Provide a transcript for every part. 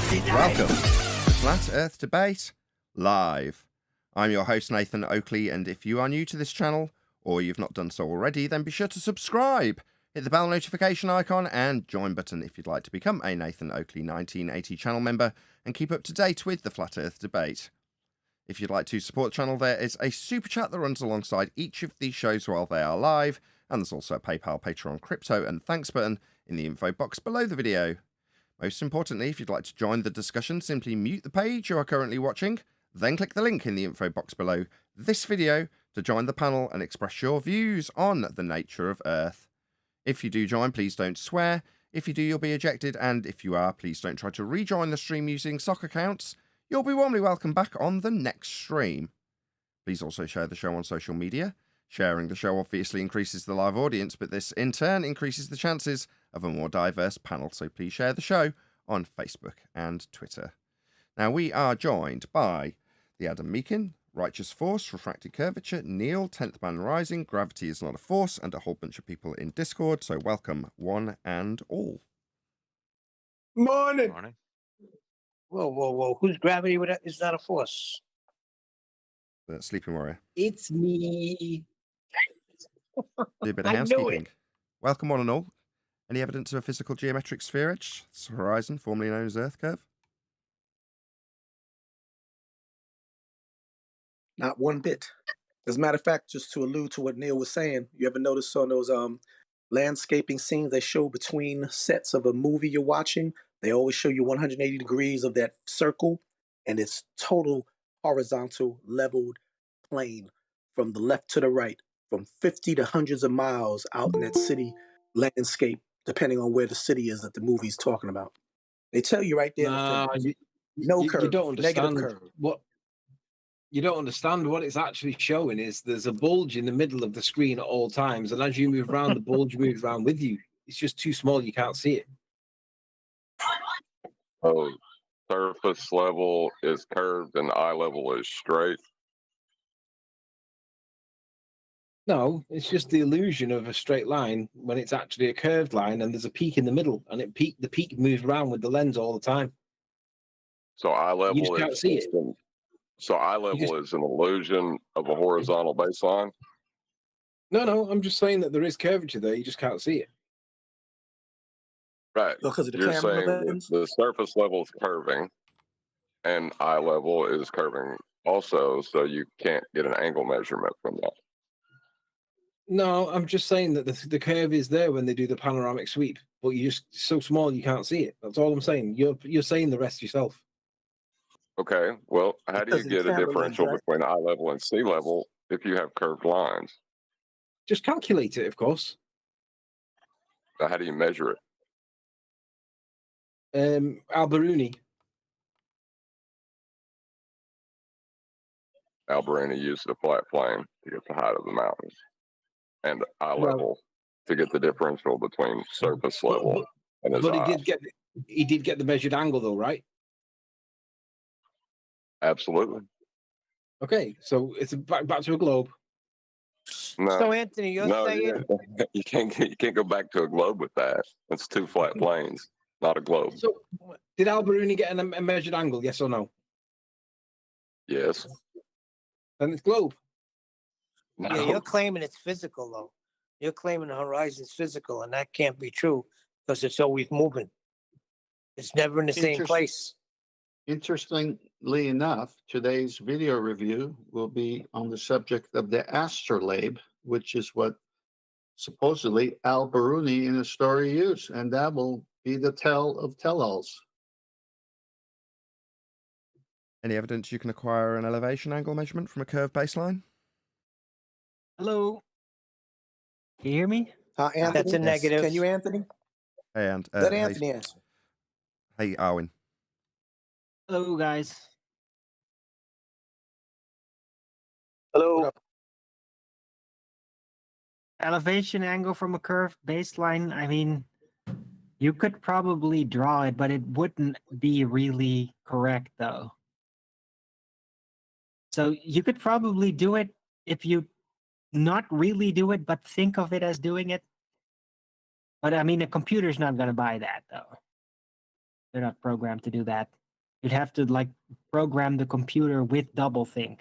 Welcome to Flat Earth Debate Live. I'm your host, Nathan Oakley, and if you are new to this channel, or you've not done so already, then be sure to subscribe, hit the bell notification icon, and join button if you'd like to become a Nathan Oakley 1980 channel member and keep up to date with the Flat Earth Debate. If you'd like to support the channel, there is a super chat that runs alongside each of these shows while they are live, and there's also a PayPal, Patreon, crypto, and thanks button in the info box below the video. Most importantly, if you'd like to join the discussion, simply mute the page you are currently watching, then click the link in the info box below this video to join the panel and express your views on the nature of Earth. If you do join, please don't swear. If you do, you'll be ejected, and if you are, please don't try to rejoin the stream using sock accounts. You'll be warmly welcome back on the next stream. Please also share the show on social media. Sharing the show obviously increases the live audience, but this in turn increases the chances of a more diverse panel, so please share the show on Facebook and Twitter. Now, we are joined by the Adam Meakin, Righteous Force, Refracted Curvature, Neil, 10th Man Rising, Gravity is Not a Force, and a whole bunch of people in Discord, so welcome one and all. Morning. Morning. Whoa. Who's gravity is not a force? The Sleeping Warrior. It's me. Do a bit of I knew housekeeping. it. Welcome one and all. Any evidence of a physical geometric sphere edge? It's a horizon, formerly known as Earth curve. Not one bit. As a matter of fact, just to allude to what Neil was saying, you ever notice on those landscaping scenes they show between sets of a movie you're watching, they always show you 180 degrees of that circle, and it's total horizontal leveled plane from the left to the right, from 50 to hundreds of miles out in that city landscape, depending on where the city is that the movie's talking about. They tell you right there. No curve, you don't negative understand curve. what you don't understand. What it's actually showing is there's a bulge in the middle of the screen at all times, and as you move around, the bulge moves around with you. It's just too small; you can't see it. Oh, surface level is curved and eye level is straight. No, it's just the illusion of a straight line when it's actually a curved line, and there's a peak in the middle, and the peak moves around with the lens all the time. So eye You just level can't is see it. So eye level is an illusion of a horizontal baseline. No, I'm just saying that there is curvature there. You just can't see it. Right. Because of the You're camera saying that lens? the surface level is curving and eye level is curving also, so you can't get an angle measurement from that. No, I'm just saying that the curve is there when they do the panoramic sweep, but you're just so small you can't see it. That's all I'm saying. You're saying the rest yourself. Okay, well, how do you Because of the get a camera lens, differential right? between eye level and sea level if you have curved lines? Just calculate it, of course. Now, how do you measure it? Alberuni. Alberoni used a flat plane to get the height of the mountains and eye Well- level to get the differential between surface level and his But eye. he did get the measured angle though, right? Absolutely. Okay, so it's back to a globe. No, So Anthony, you're no, saying you can't go back to a globe with that. It's two flat planes, not a globe. So did Alberuni get a measured angle? Yes or no? Yes. Then it's globe. No. yeah, you're claiming it's physical though. You're claiming the horizon's physical, and that can't be true because it's always moving. It's never in the same Interest- place. Interestingly enough, today's video review will be on the subject of the astrolabe, which is what supposedly Al-Biruni in a story used, and that will be the tell of tell-alls. Any evidence you can acquire an elevation angle measurement from a curved baseline? Hello. Can you hear me? Anthony? That's a negative. Can you, Anthony? Hey, and Let hey, Anthony answer. hey, Arwin. Hello, guys. Hello. Elevation angle from a curved baseline. I mean, you could probably draw it, but it wouldn't be really correct, though. So you could probably do it if you not really do it, but think of it as doing it. But I mean, a computer's not going to buy that, though. They're not programmed to do that. You'd have to like program the computer with doublethink.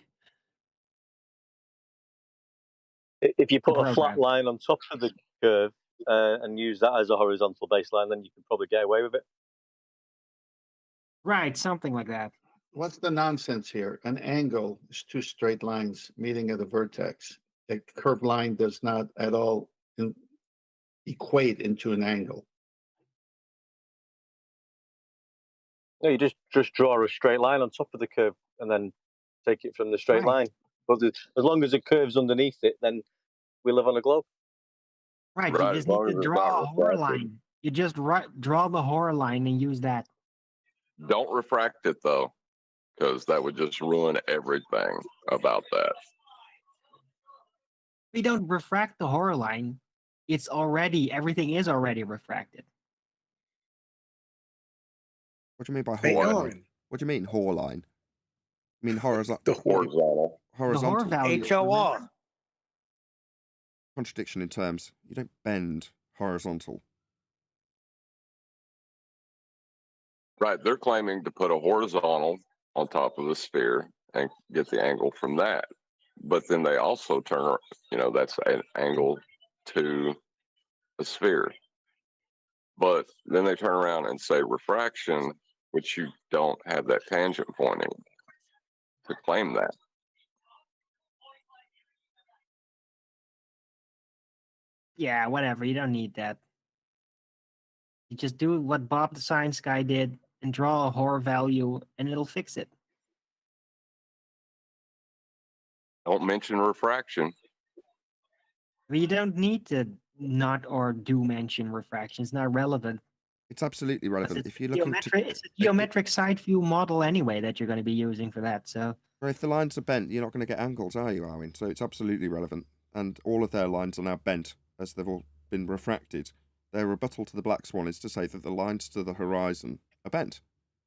If you put a flat program. line on top of the curve and use that as a horizontal baseline, then you can probably get away with it. Right, something like that. What's the nonsense here? An angle is two straight lines meeting at a vertex. A curved line does not at all equate into an angle. No, you just draw a straight line on top of the curve and then take it from the straight Right. line. But as long as the curve's underneath it, then we live on a globe. Right, Right, you as just need long to as it's draw not a horror refracted. line. You just draw the horror line and use that. Don't refract it though, because that would just ruin everything about that. We don't refract the horror line. Everything is already refracted. What do you mean by Hey, horror line? Aaron, What do you mean whore line? You mean horizontal? the horror. Horizontal. The horror Horizontal value. HOR. contradiction in terms. You don't bend horizontal. Right, they're claiming to put a horizontal on top of the sphere and get the angle from that. But then they also turn, that's an angle to a sphere. But then they turn around and say refraction, which you don't have that tangent pointing to claim that. Yeah, whatever. You don't need that. You just do what Bob the Science Guy did and draw a horror value, and it'll fix it. Don't mention refraction. You don't need to not or do mention refraction. It's not relevant. It's absolutely relevant. It's If you're looking it's a geometric side view model anyway that you're going to be using for that. So if the lines are bent, you're not going to get angles, are you, Arwin? So it's absolutely relevant. And all of their lines are now bent as they've all been refracted. Their rebuttal to the black swan is to say that the lines to the horizon are bent.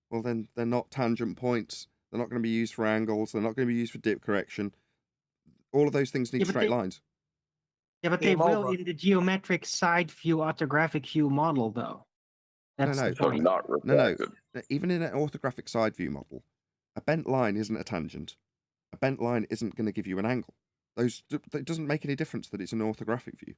Well, then they're not tangent points. They're not going to be used for angles. They're not going to be used for dip correction. All of those things need Yeah, but straight they- lines. yeah, but they Game will over. in the geometric side view orthographic view model, though. That's no. the So point. not No, refracted. Even in an orthographic side view model, a bent line isn't a tangent. A bent line isn't going to give you an angle. It doesn't make any difference that it's an orthographic view.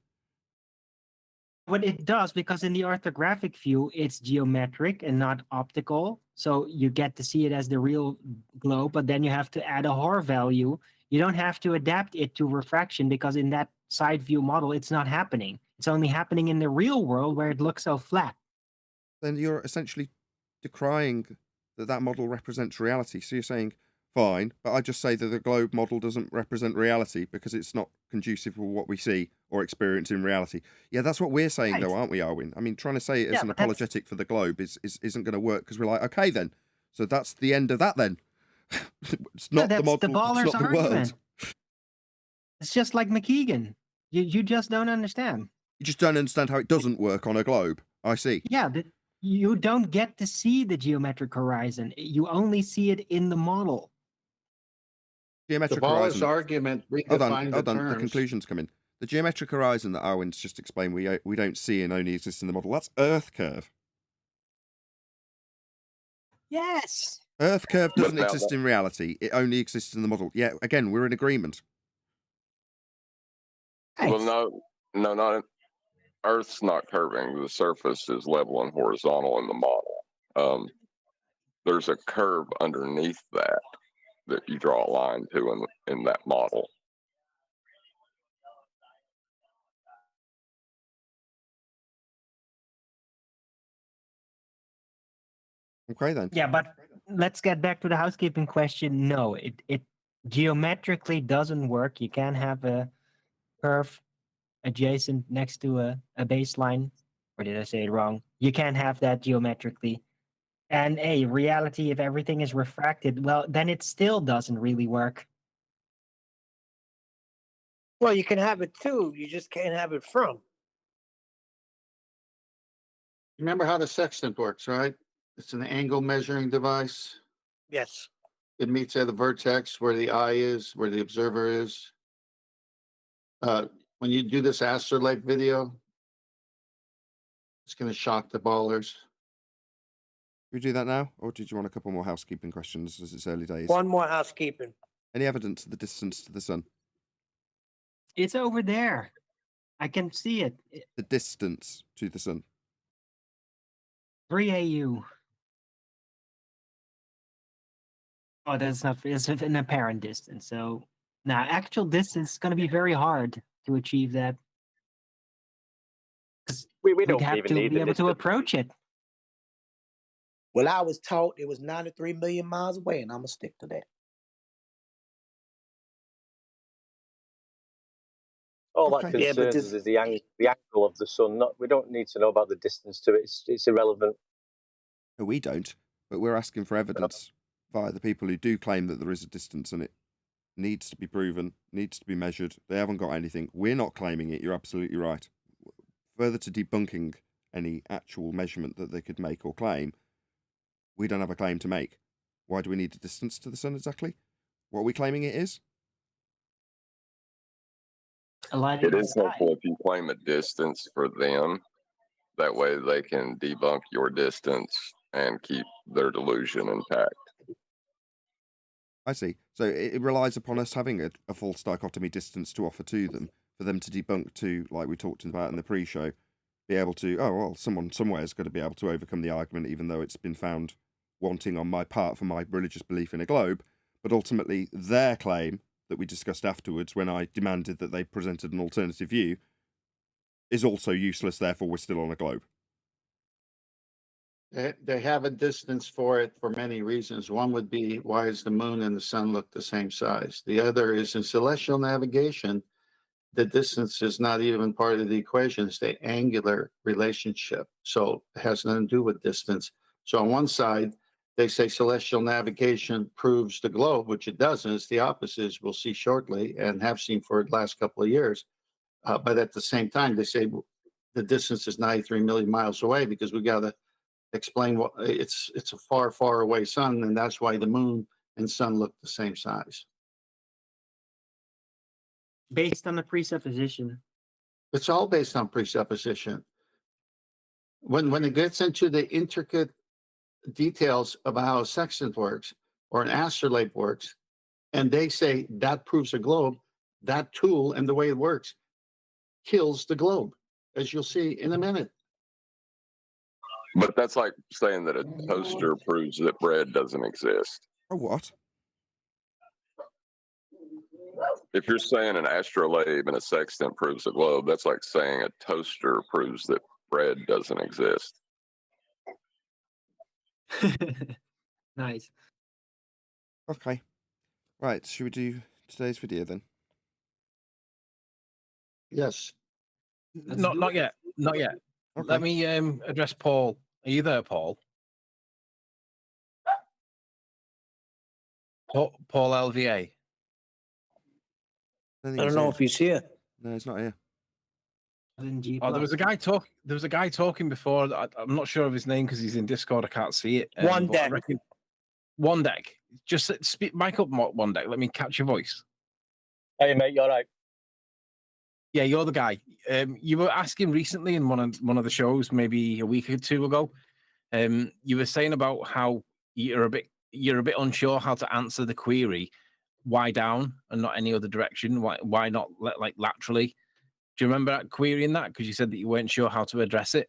But it does, because in the orthographic view, it's geometric and not optical. So you get to see it as the real globe, but then you have to add a horror value. You don't have to adapt it to refraction, because in that side view model, it's not happening. It's only happening in the real world where it looks so flat. Then you're essentially decrying that model represents reality. So you're saying, fine, but I just say that the globe model doesn't represent reality because it's not conducive with what we see or experience in reality. Yeah, that's what we're saying, though, Right. aren't we, Arwin? I mean, trying to say it as Yeah, an but that's- apologetic for the globe isn't going to work, because we're like, okay, then. So that's the end of that, then. It's not the that's model, the baller's it's not the world. argument. It's just like McKeegan. You just don't understand. You just don't understand how it doesn't work on a globe. I see. Yeah, you don't get to see the geometric horizon. You only see it in the model. The Geometric baller's horizon. argument Hold on, redefined the hold on. terms. The conclusion's coming. The geometric horizon that Arwin's just explained, we don't see and only exists in the model. That's Earth curve. Yes. Earth curve doesn't now exist in reality. It only exists in the model. Yeah, again, we're in agreement. Well, no, not Earth's not curving. The surface is level and horizontal in the model. There's a curve underneath that you draw a line to in that model. Okay, then. Yeah, but let's get back to the housekeeping question. No, it geometrically doesn't work. You can't have a curve adjacent next to a baseline. Or did I say it wrong? You can't have that geometrically. And reality, if everything is refracted, well, then it still doesn't really work. Well, you can have it too. You just can't have it from. Remember how the sextant works, right? It's an angle measuring device. Yes. It meets at the vertex where the eye is, where the observer is. When you do this astrolabe video, it's going to shock the ballers. we do that now, or did you want a couple more housekeeping questions as it's early days? One more housekeeping. Any evidence of the distance to the sun? It's over there. I can see it. The distance to the sun. 3 AU. Oh, that's not. It's an apparent distance. So now, actual distance is going to be very hard to achieve that. 'Cause We we'd don't have even to need be the able to distance. approach it. Well, I was taught it was 93 million miles away, and I'm gonna stick to that. All that Okay. Yeah, but concerns us is the angle of the sun. We don't need to know about the distance to it. It's irrelevant. No, we don't, but we're asking for evidence via the people who do claim that there is a distance and it needs to be proven, needs to be measured. They haven't got anything. We're not claiming it. You're absolutely right. Further to debunking any actual measurement that they could make or claim, we don't have a claim to make. Why do we need a distance to the sun exactly? What are we claiming it is? A line It in the is sky. helpful if you claim a distance for them. That way they can debunk your distance and keep their delusion intact. I see. So it relies upon us having a false dichotomy distance to offer to them for them to debunk to, like we talked about in the pre-show, be able to, oh, well, someone somewhere is going to be able to overcome the argument, even though it's been found wanting on my part for my religious belief in a globe. But ultimately, their claim that we discussed afterwards when I demanded that they presented an alternative view is also useless, therefore we're still on a globe. They have a distance for it for many reasons. One would be, why does the moon and the sun look the same size? The other is in celestial navigation, the distance is not even part of the equation. It's the angular relationship. So it has nothing to do with distance. So on one side, they say celestial navigation proves the globe, which it doesn't. It's the opposite, as we'll see shortly and have seen for the last couple of years. But at the same time, they say the distance is 93 million miles away because we got to explain what it's a far, far away sun, and that's why the moon and sun look the same size. Based on the presupposition. It's all based on presupposition. When it gets into the intricate details of how a sextant works or an astrolabe works, and they say that proves a globe, that tool and the way it works kills the globe, as you'll see in a minute. But that's like saying that a toaster proves that bread doesn't exist. Oh, what? If you're saying an astrolabe and a sextant proves a globe, that's like saying a toaster proves that bread doesn't exist. Nice. Okay. Right, should we do today's video then? Yes. Not yet. Not yet. Okay. Let me address Paul. Are you there, Paul? Paul LVA. I I don't know if he's here. No, he's not here. Oh, there was a guy talking before. I'm not sure of his name because he's in Discord. I can't see it. One but I deck. reckon- One deck. Just speak, mic up, one deck. Let me catch your voice. Hey, mate, you're right. Yeah, you're the guy. You were asking recently in one of the shows, maybe a week or two ago. You were saying about how you're a bit unsure how to answer the query. Why down and not any other direction? Why not like laterally? Do you remember querying that? Because you said that you weren't sure how to address it.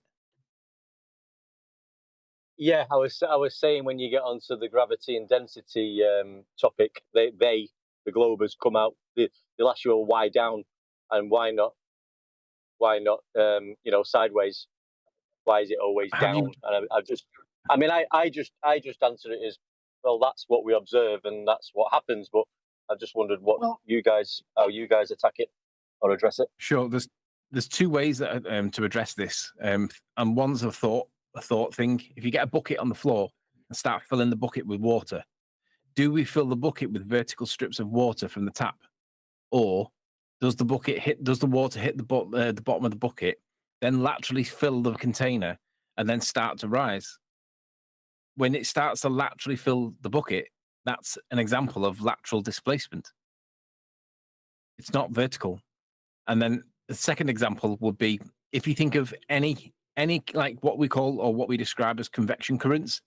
Yeah, I was saying when you get onto the gravity and density topic, the globers come out. They'll ask you, why down, and why not? Sideways? Why is it always down? And I just answer it as, well, that's what we observe and that's what happens. But I just wondered how you guys attack it or address it. Sure. There's two ways that to address this, and one's a thought thing. If you get a bucket on the floor and start filling the bucket with water, do we fill the bucket with vertical strips of water from the tap, or does the water hit the bottom of the bucket, then laterally fill the container and then start to rise? When it starts to laterally fill the bucket, that's an example of lateral displacement. It's not vertical. And then the second example would be if you think of any like what we call or what we describe as convection currents,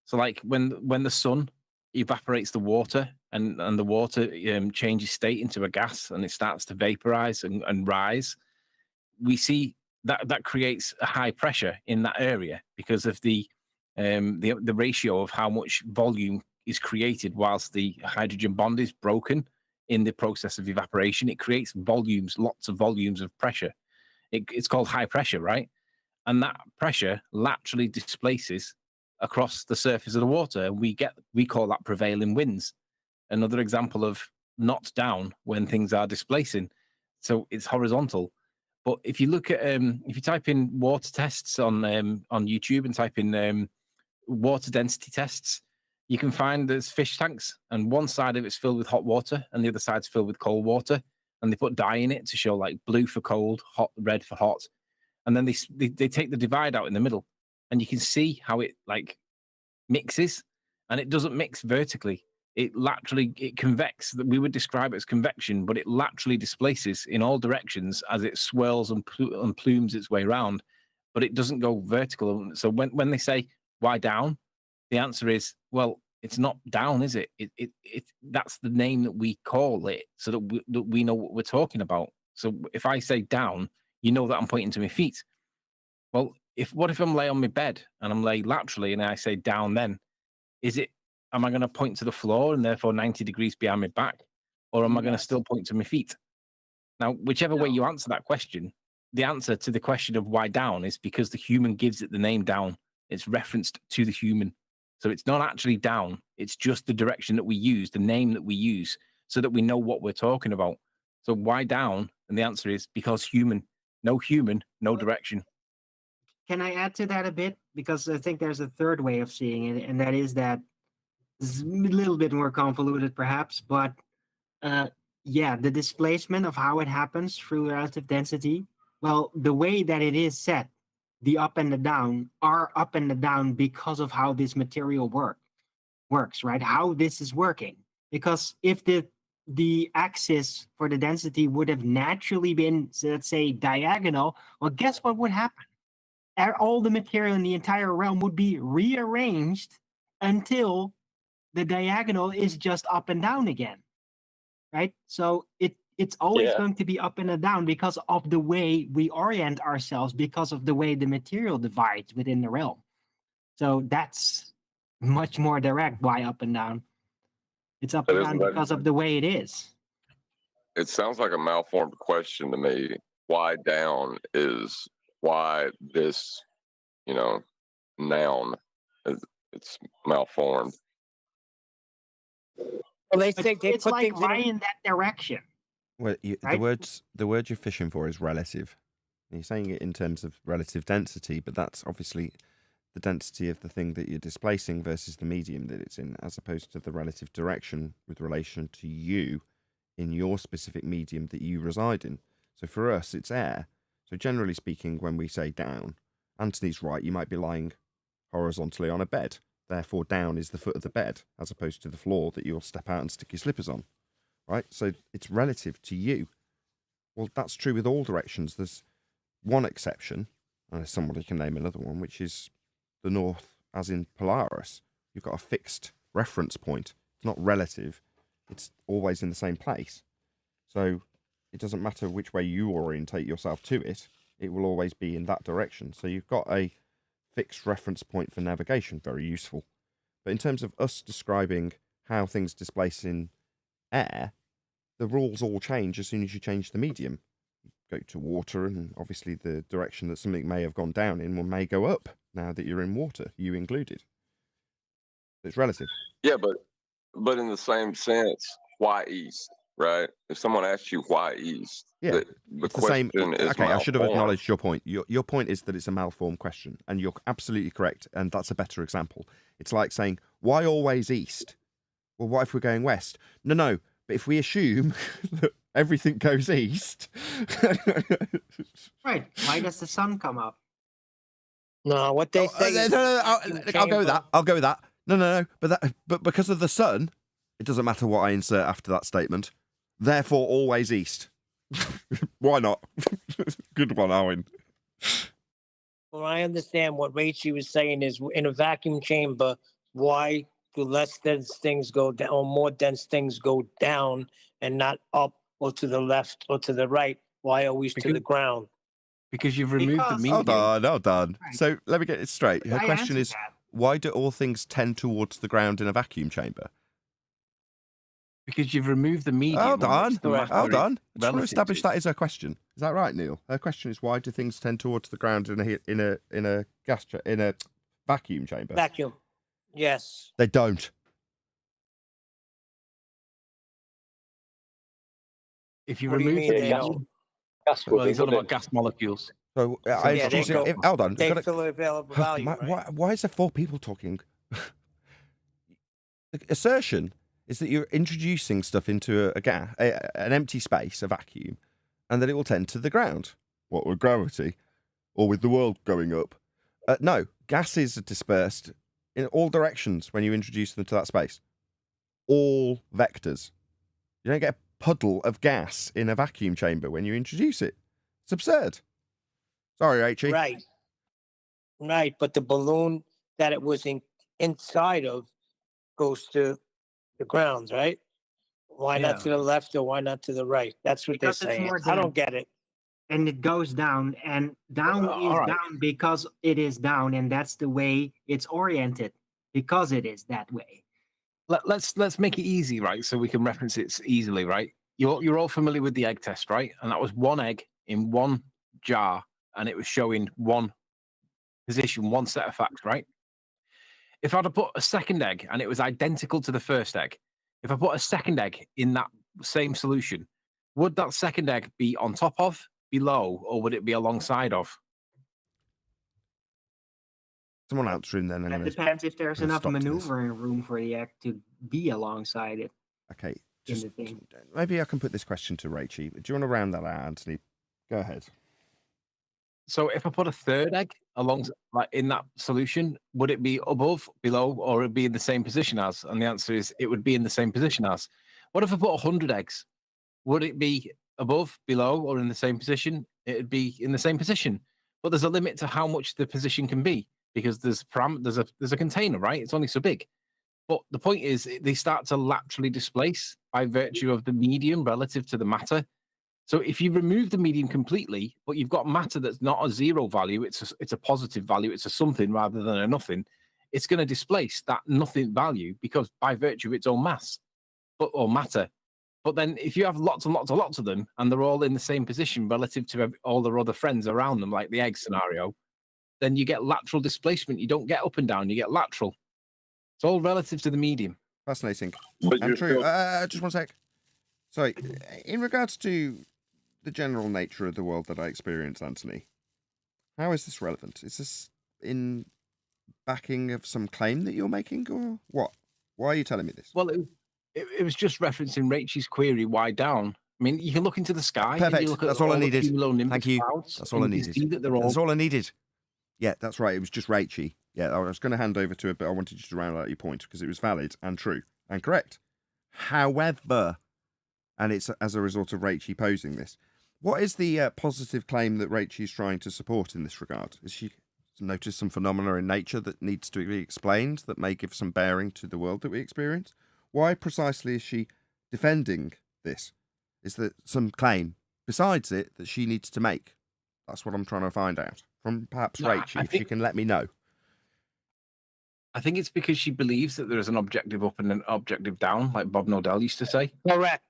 So like when the sun evaporates the water and the water changes state into a gas and it starts to vaporize and rise, we see that creates a high pressure in that area because of the ratio of how much volume is created whilst the hydrogen bond is broken in the process of evaporation. It creates volumes, lots of volumes of pressure. It's called high pressure, right? And that pressure laterally displaces across the surface of the water. And we call that prevailing winds. Another example of not down when things are displacing. So it's horizontal. But if you look at if you type in water tests on YouTube and type in water density tests, you can find there's fish tanks, and one side of it's filled with hot water, and the other side's filled with cold water, and they put dye in it to show like blue for cold, hot, red for hot, and then they take the divide out in the middle, and you can see how it like mixes, and it doesn't mix vertically. It convects. We would describe it as convection, but it laterally displaces in all directions as it swirls and plumes its way around, but it doesn't go vertical. So when they say why down, the answer is, well, it's not down, is it? That's the name that we call it, so that we know what we're talking about. So if I say down, you know that I'm pointing to my feet. Well, what if I'm lay on my bed and I'm lay laterally and I say down? Then am I going to point to the floor and therefore 90 degrees behind my back, or am I going to still point to my feet? Now, whichever way you answer that question, the answer to the question of why down is because the human gives it the name down. It's referenced to the human. So it's not actually down. It's just the direction that we use, the name that we use, so that we know what we're talking about. So why down? And the answer is because human. No human, no direction. Can I add to that a bit? Because I think there's a third way of seeing it, and that is that it's a little bit more convoluted perhaps, but the displacement of how it happens through relative density, well, the way that it is set, the up and the down are up and the down because of how this material works, right? How this is working. Because if the axis for the density would have naturally been, let's say, diagonal, well, guess what would happen? All the material in the entire realm would be rearranged until the diagonal is just up and down again, right? So it's always going to be up and down because of the way we orient ourselves, because of the way the material divides within the realm. So that's much more direct why up and down. It's up and down because of the way it is. It sounds like a malformed question to me. Why down is why this, noun, it's malformed. Well, they think it's like why in that direction. Well, right? the word you're fishing for is relative. You're saying it in terms of relative density, but that's obviously the density of the thing that you're displacing versus the medium that it's in, as opposed to the relative direction with relation to you in your specific medium that you reside in. So for us, it's air. So generally speaking, when we say down, Anthony's right, you might be lying horizontally on a bed. Therefore, down is the foot of the bed, as opposed to the floor that you'll step out and stick your slippers on. Right? So it's relative to you. Well, that's true with all directions. There's one exception, and somebody can name another one, which is the north, as in Polaris. You've got a fixed reference point. It's not relative. It's always in the same place. So it doesn't matter which way you orientate yourself to it. It will always be in that direction. So you've got a fixed reference point for navigation. Very useful. But in terms of us describing how things displace in air, the rules all change as soon as you change the medium. You go to water, and obviously the direction that something may have gone down in may go up now that you're in water, you included. It's relative. Yeah, but in the same sense, why east, right? If someone asks you why east, yeah, the question is okay, I should have malformed. acknowledged your point. Your point is that it's a malformed question, and you're absolutely correct, and that's a better example. It's like saying, why always east? Well, what if we're going west? No. But if we assume that everything goes east... Right. Why does the sun come up? No, what they say is... I'll go with that. I'll go with that. No. But because of the sun, it doesn't matter what I insert after that statement. Therefore, always east. Why not? Good one, Owen. Well, I understand what Rachel was saying is in a vacuum chamber, why do less dense things go down or more dense things go down and not up or to the left or to the right? Why always to the ground? Because you've removed the Because- medium. Hold on. Right. So let me get it straight. Her I question answered is, that. why do all things tend towards the ground in a vacuum chamber? Because you've removed the medium. Hold on on. which the matter Hold is on. I just want to relative establish to. that is her question. Is that right, Neil? Her question is, why do things tend towards the ground in a vacuum chamber? Vacuum. Yes. They don't. If you What do you remove mean the they gas- don't? Gas well, would he's be, talking about wouldn't gas molecules. So So I yeah, introduce they it. go- Hold on. They Gotta- fill the available value, right? why is there 4 people talking? The assertion is that you're introducing stuff into an empty space, a vacuum, and that it will tend to the ground. What, with gravity? Or with the world going up? No, gases are dispersed in all directions when you introduce them to that space. All vectors. You don't get a puddle of gas in a vacuum chamber when you introduce it. It's absurd. Sorry, Rachie. Right. Right. But the balloon that it was inside of goes to the ground, right? Why not to the left or why not to the right? That's what Because they're it's saying. more I don't dense. get it. And it goes down, and down is all right. down because it is down, and that's the way it's oriented because it is that way. Let's make it easy, right? So we can reference it easily, right? You're all familiar with the egg test, right? And that was one egg in one jar, and it was showing one position, one set of facts, right? If I'd have put a second egg and it was identical to the first egg, if I put a second egg in that same solution, would that second egg be on top of, below, or would it be alongside of? Someone answering then. That Anyways. depends if there's gonna enough stop to this. maneuvering room for the egg to be alongside it. Okay. in Just, the thing. maybe I can put this question to Rachie. Do you want to round that out, Anthony? Go ahead. So if I put a third egg along, like in that solution, would it be above, below, or would it be in the same position as? And the answer is it would be in the same position as. What if I put 100 eggs? Would it be above, below, or in the same position? It'd be in the same position. But there's a limit to how much the position can be because there's a container, right? It's only so big. But the point is, they start to laterally displace by virtue of the medium relative to the matter. So if you remove the medium completely, but you've got matter that's not a zero value, it's a positive value, it's a something rather than a nothing, it's going to displace that nothing value because by virtue of its own mass or matter. But then if you have lots and lots and lots of them and they're all in the same position relative to all their other friends around them, like the egg scenario, then you get lateral displacement. You don't get up and down, you get lateral. It's all relative to the medium. Fascinating. But And you're true. still- Just one sec. Sorry. In regards to the general nature of the world that I experience, Anthony, how is this relevant? Is this in backing of some claim that you're making, or what? Why are you telling me this? Well, it was just referencing Rachel's query, why down? I mean, you can look into the sky. and Perfect. you look at That's all I the needed. cumulonimbus Thank you. clouds, That's all I and you needed. can see that they're all That's all I needed. Yeah, that's right. It was just Rachie. Yeah, I was going to hand over to her, but I wanted you to round out your point because it was valid and true and correct. However, and it's as a result of Rachie posing this, what is the positive claim that Rachie's trying to support in this regard? Has she noticed some phenomena in nature that needs to be explained that may give some bearing to the world that we experience? Why precisely is she defending this? Is there some claim besides it that she needs to make? That's what I'm trying to find out from perhaps No, I Rachie, if she think- can let me know. I think it's because she believes that there is an objective up and an objective down, like Bob Nodell used to say. Correct.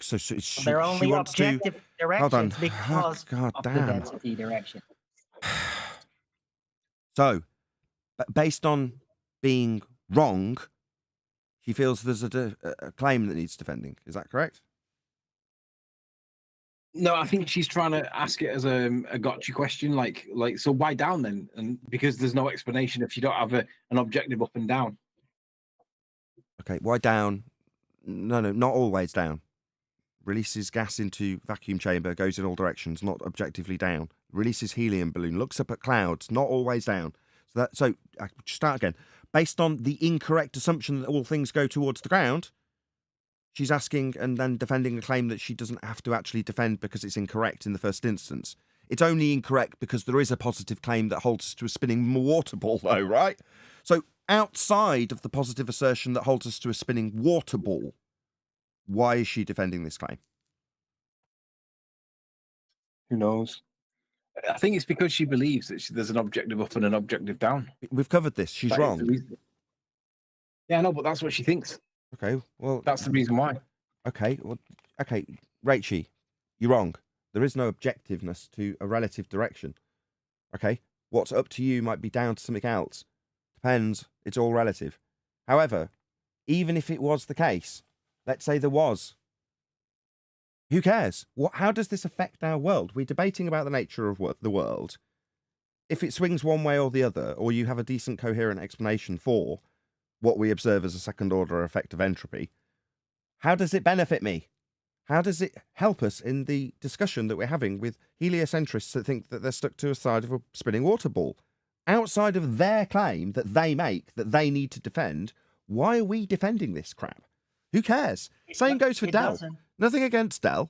So she, They're she only wants to. objective Hold on. directions because God of the damn. density direction. So, based on being wrong, she feels there's a claim that needs defending. Is that correct? No, I think she's trying to ask it as a gotcha question, like so why down then? And because there's no explanation if you don't have an objective up and down. Okay, why down? No, not always down. Releases gas into vacuum chamber, goes in all directions, not objectively down. Releases helium balloon, looks up at clouds, not always down. So I start again. Based on the incorrect assumption that all things go towards the ground, she's asking and then defending a claim that she doesn't have to actually defend because it's incorrect in the first instance. It's only incorrect because there is a positive claim that holds us to a spinning water ball, though, right? So outside of the positive assertion that holds us to a spinning water ball, why is she defending this claim? Who knows? I think it's because she believes that there's an objective up and an objective down. We've covered this. She's That is the wrong. reason. Yeah, no, but that's what she thinks. Okay, well, That's the reason why. okay, Rachie, you're wrong. There is no objectiveness to a relative direction. Okay, what's up to you might be down to something else. Depends. It's all relative. However, even if it was the case, let's say there was, who cares? How does this affect our world? We're debating about the nature of the world. If it swings one way or the other, or you have a decent, coherent explanation for what we observe as a second-order effect of entropy, how does it benefit me? How does it help us in the discussion that we're having with heliocentrists that think that they're stuck to a side of a spinning water ball? Outside of their claim that they make, that they need to defend, why are we defending this crap? Who cares? Same goes for Dell. Doesn't. Nothing against Dell.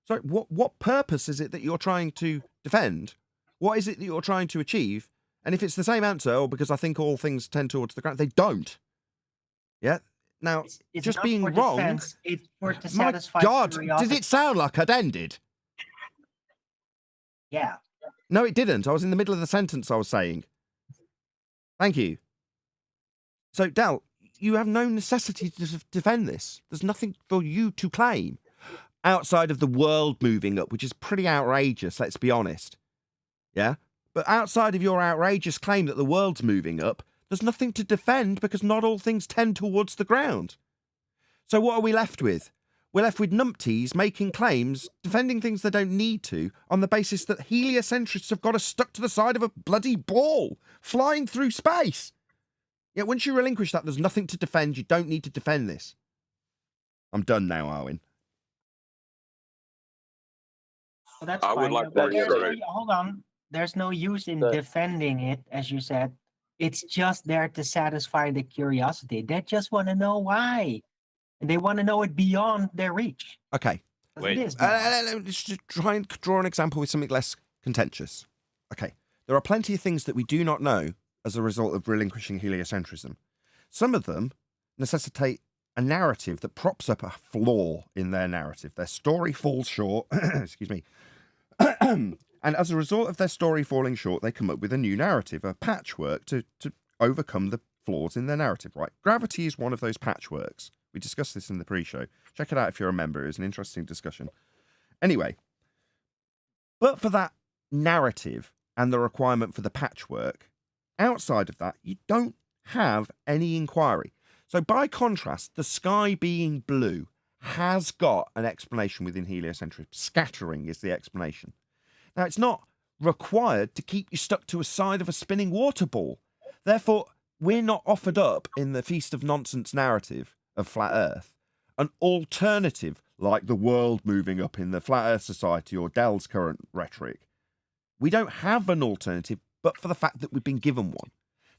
So what purpose is it that you're trying to defend? What is it that you're trying to achieve? And if it's the same answer, or because I think all things tend towards the ground, they don't. Yeah? Now, It's just not being for wrong... defense, it's for to My satisfy God, curiosity. did it sound like I'd ended? Yeah. No, it didn't. I was in the middle of the sentence I was saying. Thank you. So, Dal, you have no necessity to defend this. There's nothing for you to claim outside of the world moving up, which is pretty outrageous, let's be honest. Yeah? But outside of your outrageous claim that the world's moving up, there's nothing to defend because not all things tend towards the ground. So what are we left with? We're left with numpties making claims, defending things they don't need to, on the basis that heliocentrists have got us stuck to the side of a bloody ball, flying through space. Yet once you relinquish that, there's nothing to defend. You don't need to defend this. I'm done now, Arwin. Well, that's I would fine. like to But reiterate- hold on. There's no use in But- defending it, as you said. It's just there to satisfy the curiosity. They just want to know why. And they want to know it beyond their reach. Okay. 'Cause Wait. it is beyond. Let's just try and draw an example with something less contentious. Okay. There are plenty of things that we do not know as a result of relinquishing heliocentrism. Some of them necessitate a narrative that props up a flaw in their narrative. Their story falls short. Excuse me. And as a result of their story falling short, they come up with a new narrative, a patchwork to overcome the flaws in their narrative, right? Gravity is one of those patchworks. We discussed this in the pre-show. Check it out if you're a member. It was an interesting discussion. Anyway, but for that narrative and the requirement for the patchwork, outside of that, you don't have any inquiry. So by contrast, the sky being blue has got an explanation within heliocentrism. Scattering is the explanation. Now, it's not required to keep you stuck to a side of a spinning water ball. Therefore, we're not offered up in the Feast of Nonsense narrative of Flat Earth an alternative like the world moving up in the Flat Earth Society or Dell's current rhetoric. We don't have an alternative, but for the fact that we've been given one.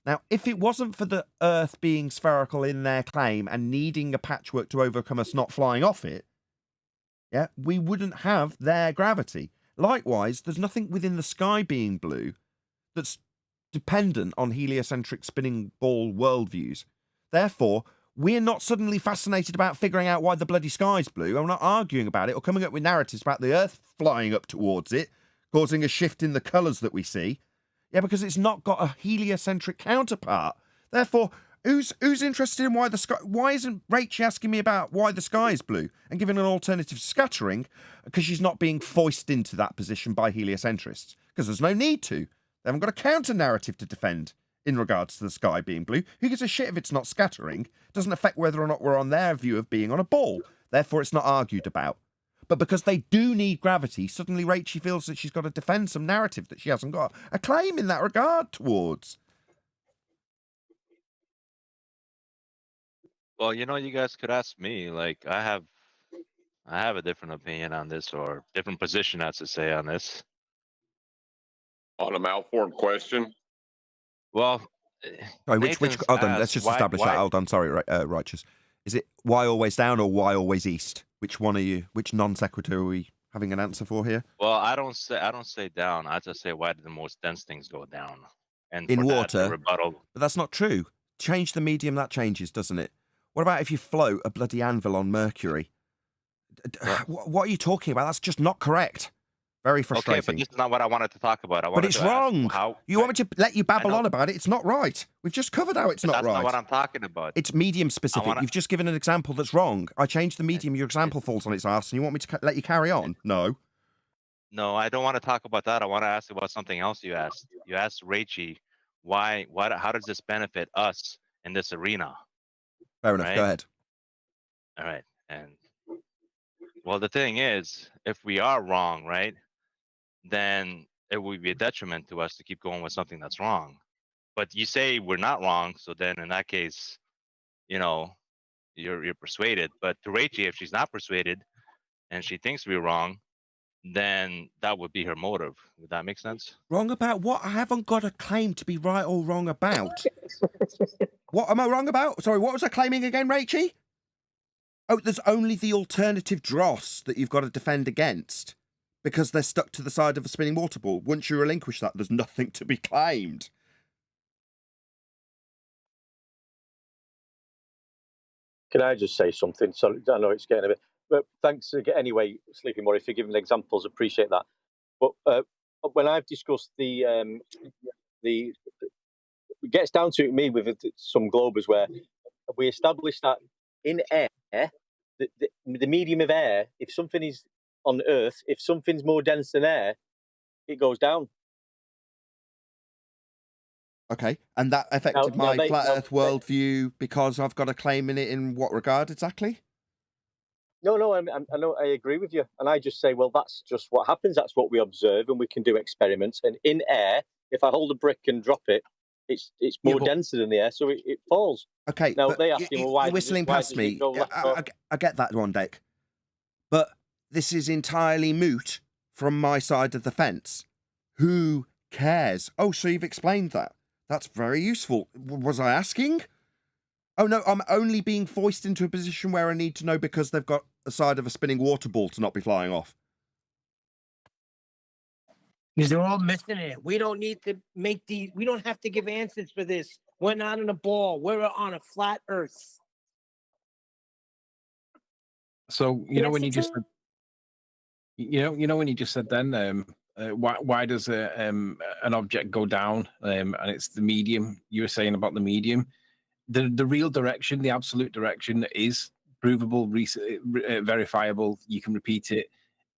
Now, if it wasn't for the Earth being spherical in their claim and needing a patchwork to overcome us not flying off it, yeah, we wouldn't have their gravity. Likewise, there's nothing within the sky being blue that's dependent on heliocentric spinning ball worldviews. Therefore, we're not suddenly fascinated about figuring out why the bloody sky's blue. I'm not arguing about it or coming up with narratives about the Earth flying up towards it, causing a shift in the colours that we see. Yeah, because it's not got a heliocentric counterpart. Therefore, who's interested in why the sky... Why isn't Rachel asking me about why the sky is blue and giving an alternative scattering? Because she's not being foisted into that position by heliocentrists. Because there's no need to. They haven't got a counter-narrative to defend in regards to the sky being blue. Who gives a shit if it's not scattering? It doesn't affect whether or not we're on their view of being on a ball. Therefore, it's not argued about. But because they do need gravity, suddenly Rachel feels that she's got to defend some narrative that she hasn't got a claim in that regard towards. Well, you guys could ask me. Like, I have a different opinion on this, or different position, I should say, on this. On a malformed question, Well, Sorry, which Nathan's hold on, let's asked, just why- establish why- that. Hold on, sorry, Righteous. Is it why always down or why always east? Which one are you? Which non sequitur are we having an answer for here. Well, I don't say down. I just say why do the most dense things go down? And In for water? that, the rebuttal. But that's not true. Change the medium, that changes, doesn't it? What about if you float a bloody anvil on Mercury? What are you talking about? That's just not correct. Very frustrating. Okay, but this is not what I wanted to talk about. But it's wrong. You want me to let you babble know. on about it? It's not right. We've just covered how it's But not that's right. not what I'm talking about. It's medium specific. You've just given an example that's wrong. I changed the medium. Your example falls on its ass, and you want me to let you carry on? No. No, I don't want to talk about that. I want to ask about something else you asked. You asked Rachie, how does this benefit us in this arena? Fair enough. Right? Go ahead. All right. And well, the thing is, if we are wrong, right, then it would be a detriment to us to keep going with something that's wrong. But you say we're not wrong, so then in that case, you know, you're persuaded. But to Rachie, if she's not persuaded and she thinks we're wrong, then that would be her motive. Would that make sense? Wrong about what? I haven't got a claim to be right or wrong about. What am I wrong about? Sorry, what was I claiming again, Rachie? Oh, there's only the alternative dross that you've got to defend against because they're stuck to the side of a spinning water ball. Once you relinquish that, there's nothing to be claimed. Can I just say something? So I know it's getting a bit, but thanks anyway, Sleepy Murray, for giving examples. Appreciate that. But when I've discussed it gets down to me with some globers where we established that in air, the medium of air, if something is on Earth, if something's more dense than air, it goes down. Okay, and that affected my flat Earth worldview because I've got a claim in it in what regard exactly? No, I know, I agree with you, and I just say, well, that's just what happens. That's what we observe, and we can do experiments. And in air, if I hold a brick and drop it, it's more denser than the air, so it falls. Okay, now they ask me, well, why you're whistling past me. I get that one, Dick, but this is entirely moot from my side of the fence. Who cares? Oh, so you've explained that. That's very useful. Was I asking? Oh, no, I'm only being forced into a position where I need to know because they've got a side of a spinning water ball to not be flying off. Because they're all missing it. We don't need to we don't have to give answers for this. We're not on a ball. We're on a flat Earth. So, you know, when you just said, when you just said then, why does an object go down? And it's the medium. You were saying about the medium. The real direction, the absolute direction, is provable, verifiable. You can repeat it.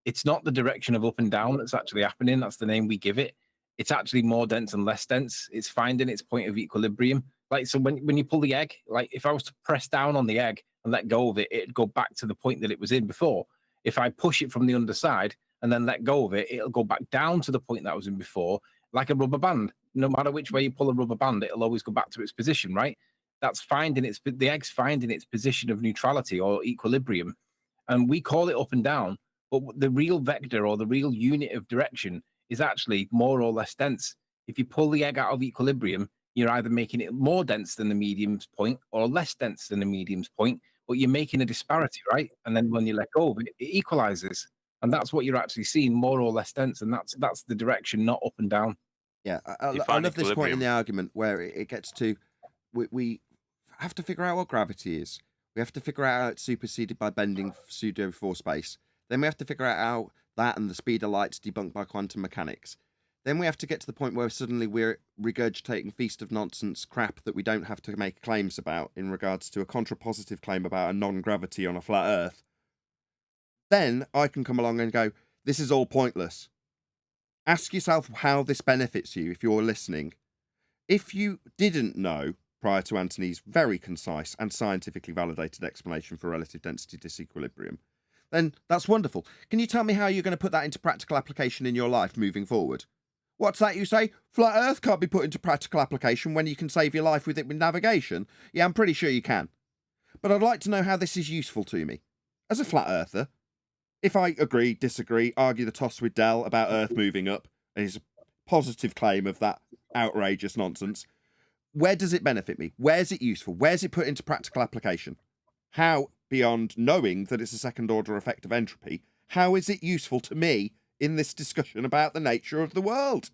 It's not the direction of up and down that's actually happening. That's the name we give it. It's actually more dense and less dense. It's finding its point of equilibrium. Like, so when you pull the egg, like if I was to press down on the egg and let go of it, it'd go back to the point that it was in before. If I push it from the underside and then let go of it, it'll go back down to the point that was in before, like a rubber band. No matter which way you pull a rubber band, it'll always go back to its position, right? That's the egg's finding its position of neutrality or equilibrium. And we call it up and down, but the real vector or the real unit of direction is actually more or less dense. If you pull the egg out of equilibrium, you're either making it more dense than the medium's point or less dense than the medium's point, but you're making a disparity, right? And then when you let go of it, it equalizes. And that's what you're actually seeing, more or less dense. And that's the direction, not up and down. Yeah, I love this point in the argument where it gets to, we have to figure out what gravity is. We have to figure out how it's superseded by bending pseudo force space. Then we have to figure out how that and the speed of light's debunked by quantum mechanics. Then we have to get to the point where suddenly we're regurgitating feast of nonsense crap that we don't have to make claims about in regards to a contrapositive claim about a non-gravity on a flat Earth. Then I can come along and go, this is all pointless. Ask yourself how this benefits you if you're listening. If you didn't know prior to Anthony's very concise and scientifically validated explanation for relative density disequilibrium, then that's wonderful. Can you tell me how you're going to put that into practical application in your life moving forward? What's that you say? Flat Earth can't be put into practical application when you can save your life with it with navigation? Yeah, I'm pretty sure you can. But I'd like to know how this is useful to me. As a flat earther, if I agree, disagree, argue the toss with Dell about Earth moving up, and his positive claim of that outrageous nonsense, where does it benefit me? Where's it useful? Where's it put into practical application? How, beyond knowing that it's a second order effect of entropy, How is it useful to me in this discussion about the nature of the world?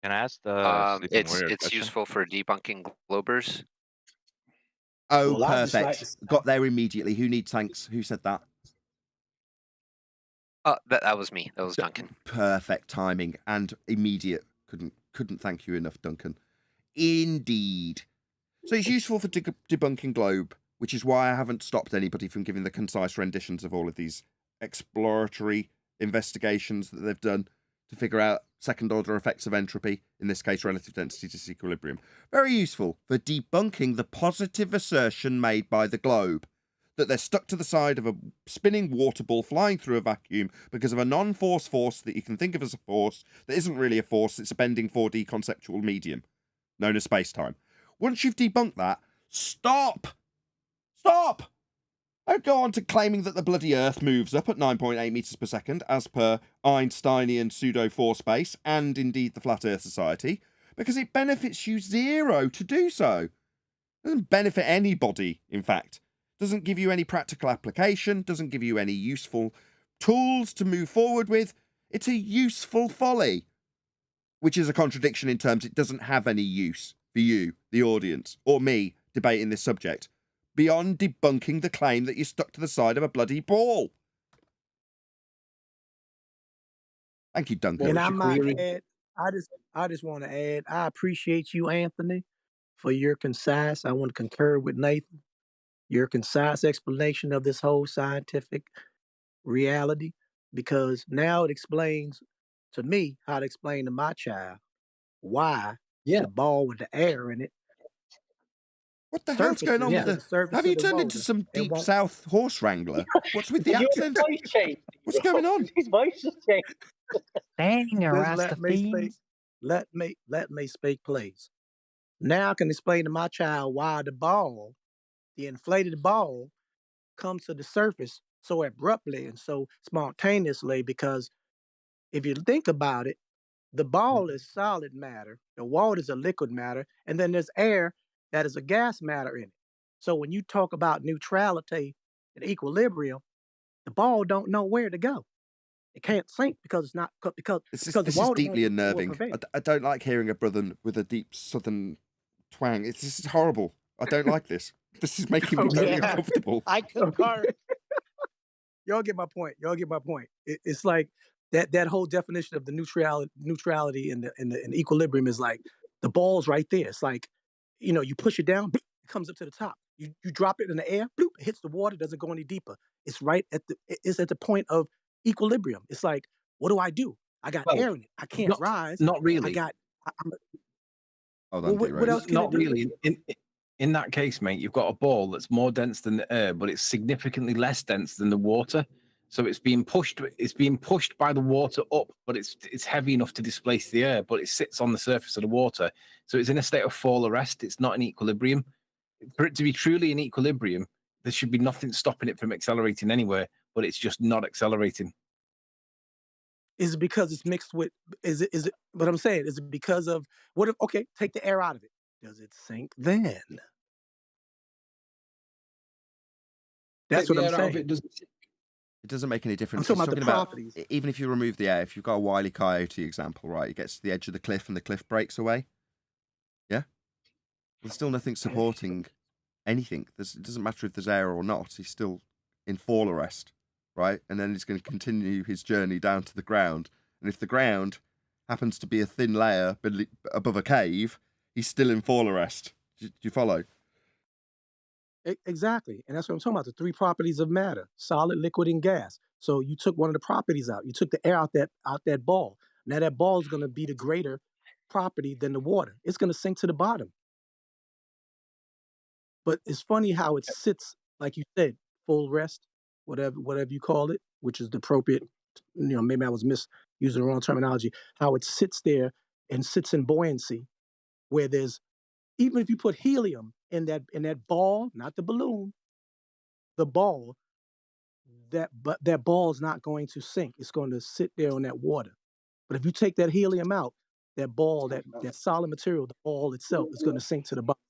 Can I ask the sleeping It's warrior a it's question? useful for debunking globers. Oh, Well, I just like perfect. to- Got there immediately. Who needs thanks? Who said that? That was me. That was Duncan. Perfect timing and immediate. Couldn't thank you enough, Duncan. Indeed. So it's useful for debunking globe, which is why I haven't stopped anybody from giving the concise renditions of all of these exploratory investigations that they've done to figure out second-order effects of entropy, in this case relative density disequilibrium. Very useful for debunking the positive assertion made by the globe that they're stuck to the side of a spinning water ball flying through a vacuum because of a non-force force that you can think of as a force that isn't really a force, it's a bending 4D conceptual medium known as space-time. Once you've debunked that, stop! Don't go on to claiming that the bloody Earth moves up at 9.8 meters per second, as per Einsteinian pseudo-force space, and indeed the Flat Earth Society, because it benefits you zero to do so. It doesn't benefit anybody, in fact. Doesn't give you any practical application, doesn't give you any useful tools to move forward with. It's a useful folly, which is a contradiction in terms it doesn't have any use for you, the audience, or me debating this subject, beyond debunking the claim that you're stuck to the side of a bloody ball. Thank you, Duncan. And was I your might query? add, I just want to add, I appreciate you, Anthony, for your concise. I want to concur with Nathan. Your concise explanation of this whole scientific reality, because now it explains to me how to explain to my child why Yeah. the ball with the air in it What the hell's going on with surfaces the... the surface Have of you the turned into water. some It deep won't. south horse wrangler? What's with the Your accent? voice changed. What's going on? His voice just changed. Dang, Just let me speak. Rastafarians. Let me speak, please. Now I can explain to my child why the inflated ball, comes to the surface so abruptly and so spontaneously, because if you think about it, the ball is solid matter, the water is a liquid matter, and then there's air that is a gas matter in it. So when you talk about neutrality and equilibrium, the ball don't know where to go. It can't sink because it's not because This the is water deeply will unnerving. prevail. I don't like hearing a brother with a deep southern twang. This is horrible. I don't like this. This is making me very Yeah. uncomfortable. I concur. Y'all get my point. It's like that whole definition of the neutrality and the equilibrium is like the ball's right there. It's like, you push it down, bloop, it comes up to the top. You drop it in the air, bloop, it hits the water, doesn't go any deeper. It's right it's at the point of equilibrium. It's like, what do? I got Well, air in it. I can't rise. Not I really. got. Hold Well, on, what D-Rose. else can it Not do? really. In that case, mate, you've got a ball that's more dense than the air, but it's significantly less dense than the water. So it's being pushed. It's being pushed by the water up, but it's heavy enough to displace the air. But it sits on the surface of the water, so it's in a state of fall or rest. It's not in equilibrium. For it to be truly in equilibrium, there should be nothing stopping it from accelerating anywhere. But it's just not accelerating. Is it because it's mixed with? Is it? What I'm saying is it because of what? If okay, take the air out of it. Does it sink then? That's Take what the I'm air out of saying. it, doesn't it? It doesn't make any difference. talking He's about the talking properties. Even if you remove the air, if you've got a Wile E. Coyote example, right, it gets to the edge of the cliff and the cliff breaks away. Yeah? There's still nothing supporting anything. It doesn't matter if there's air or not. He's still in fall arrest, right? And then he's going to continue his journey down to the ground. And if the ground happens to be a thin layer above a cave, he's still in fall arrest. Do you follow? Exactly. And that's what I'm talking about. The three properties of matter: solid, liquid, and gas. So you took one of the properties out. You took the air out that ball. Now that ball is going to be the greater property than the water. It's going to sink to the bottom. But it's funny how it sits, like you said, full rest, whatever you call it, which is the appropriate, maybe I was misusing the wrong terminology, how it sits there and sits in buoyancy, where there's, even if you put helium in that ball, not the balloon, the ball, that ball is not going to sink. It's going to sit there on that water. But if you take that helium out, that ball, that solid material, the ball itself is going to sink to the bottom.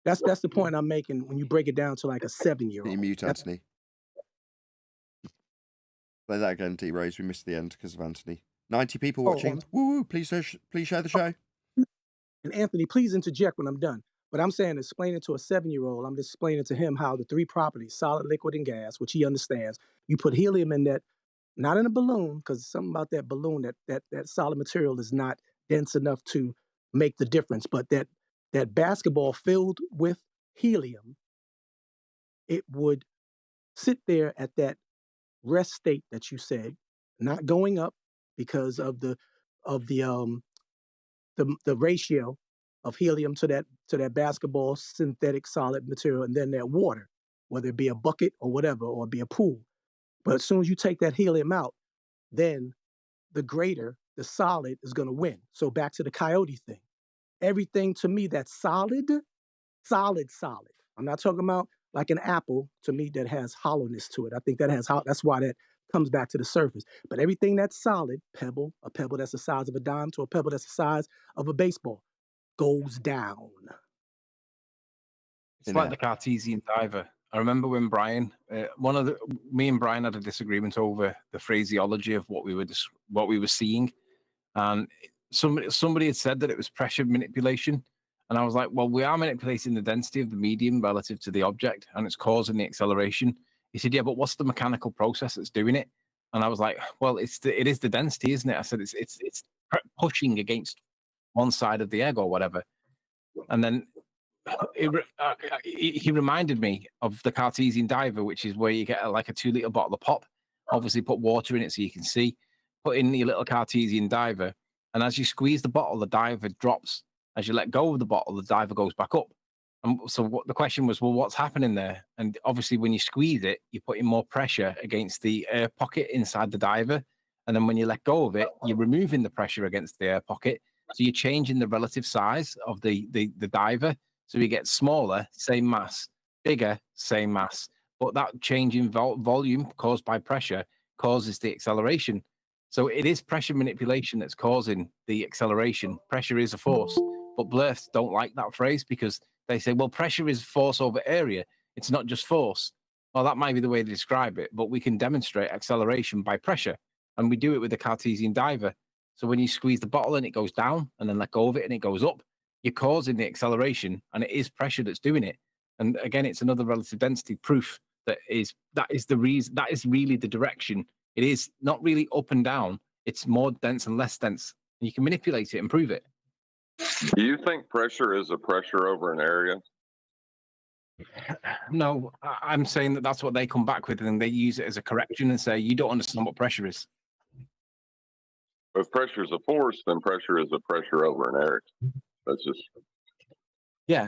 That's the point I'm making when you break it down to like a 7-year-old. Can you mute Anthony? Play that again, D-Rose. We missed the end because of Anthony. 90 people watching. Woo! Please share the show. And Anthony, please interject when I'm done. But I'm saying explain it to a 7-year-old. I'm just explaining to him how the 3 properties, solid, liquid, and gas, which he understands. You put helium in that, not in a balloon, because something about that balloon, that solid material is not dense enough to make the difference. But that basketball filled with helium, it would sit there at that rest state that you said, not going up because of the ratio of helium to that basketball synthetic solid material, and then that water, whether it be a bucket or whatever, or be a pool. But as soon as you take that helium out, then the solid is going to win. So back to the coyote thing. Everything to me that's solid. I'm not talking about like an apple to me that has hollowness to it. I think that's why that comes back to the surface. But everything that's solid, a pebble that's the size of a dime to a pebble that's the size of a baseball, goes down. It's like the Cartesian diver. I remember when Brian, me and Brian had a disagreement over the phraseology of what we were seeing, and somebody had said that it was pressure manipulation, and I was like, well, we are manipulating the density of the medium relative to the object, and it's causing the acceleration. He said, yeah, but what's the mechanical process that's doing it? And I was like, well, it is the density, isn't it? I said it's pushing against one side of the egg or whatever, and then he reminded me of the Cartesian diver, which is where you get like a 2-liter bottle of pop, obviously put water in it so you can see, put in your little Cartesian diver, and as you squeeze the bottle, the diver drops. As you let go of the bottle, the diver goes back up. And so the question was, well, what's happening there? And obviously when you squeeze it, you're putting more pressure against the air pocket inside the diver, and then when you let go of it, you're removing the pressure against the air pocket, so you're changing the relative size of the diver. So you get smaller, same mass, bigger, same mass. But that change in volume caused by pressure causes the acceleration. So it is pressure manipulation that's causing the acceleration. Pressure is a force. But Blurths don't like that phrase because they say, well, pressure is force over area. It's not just force. Well, that might be the way to describe it, but we can demonstrate acceleration by pressure. And we do it with the Cartesian diver. So when you squeeze the bottle and it goes down and then let go of it and it goes up, you're causing the acceleration, and it is pressure that's doing it. And again, it's another relative density proof that is the reason, that is really the direction. It is not really up and down. It's more dense and less dense. And you can manipulate it and prove it. Do you think pressure is a pressure over an area? No, I'm saying that that's what they come back with, and they use it as a correction and say, you don't understand what pressure is. If pressure is a force, then pressure is a pressure over an area. That's just... Yeah,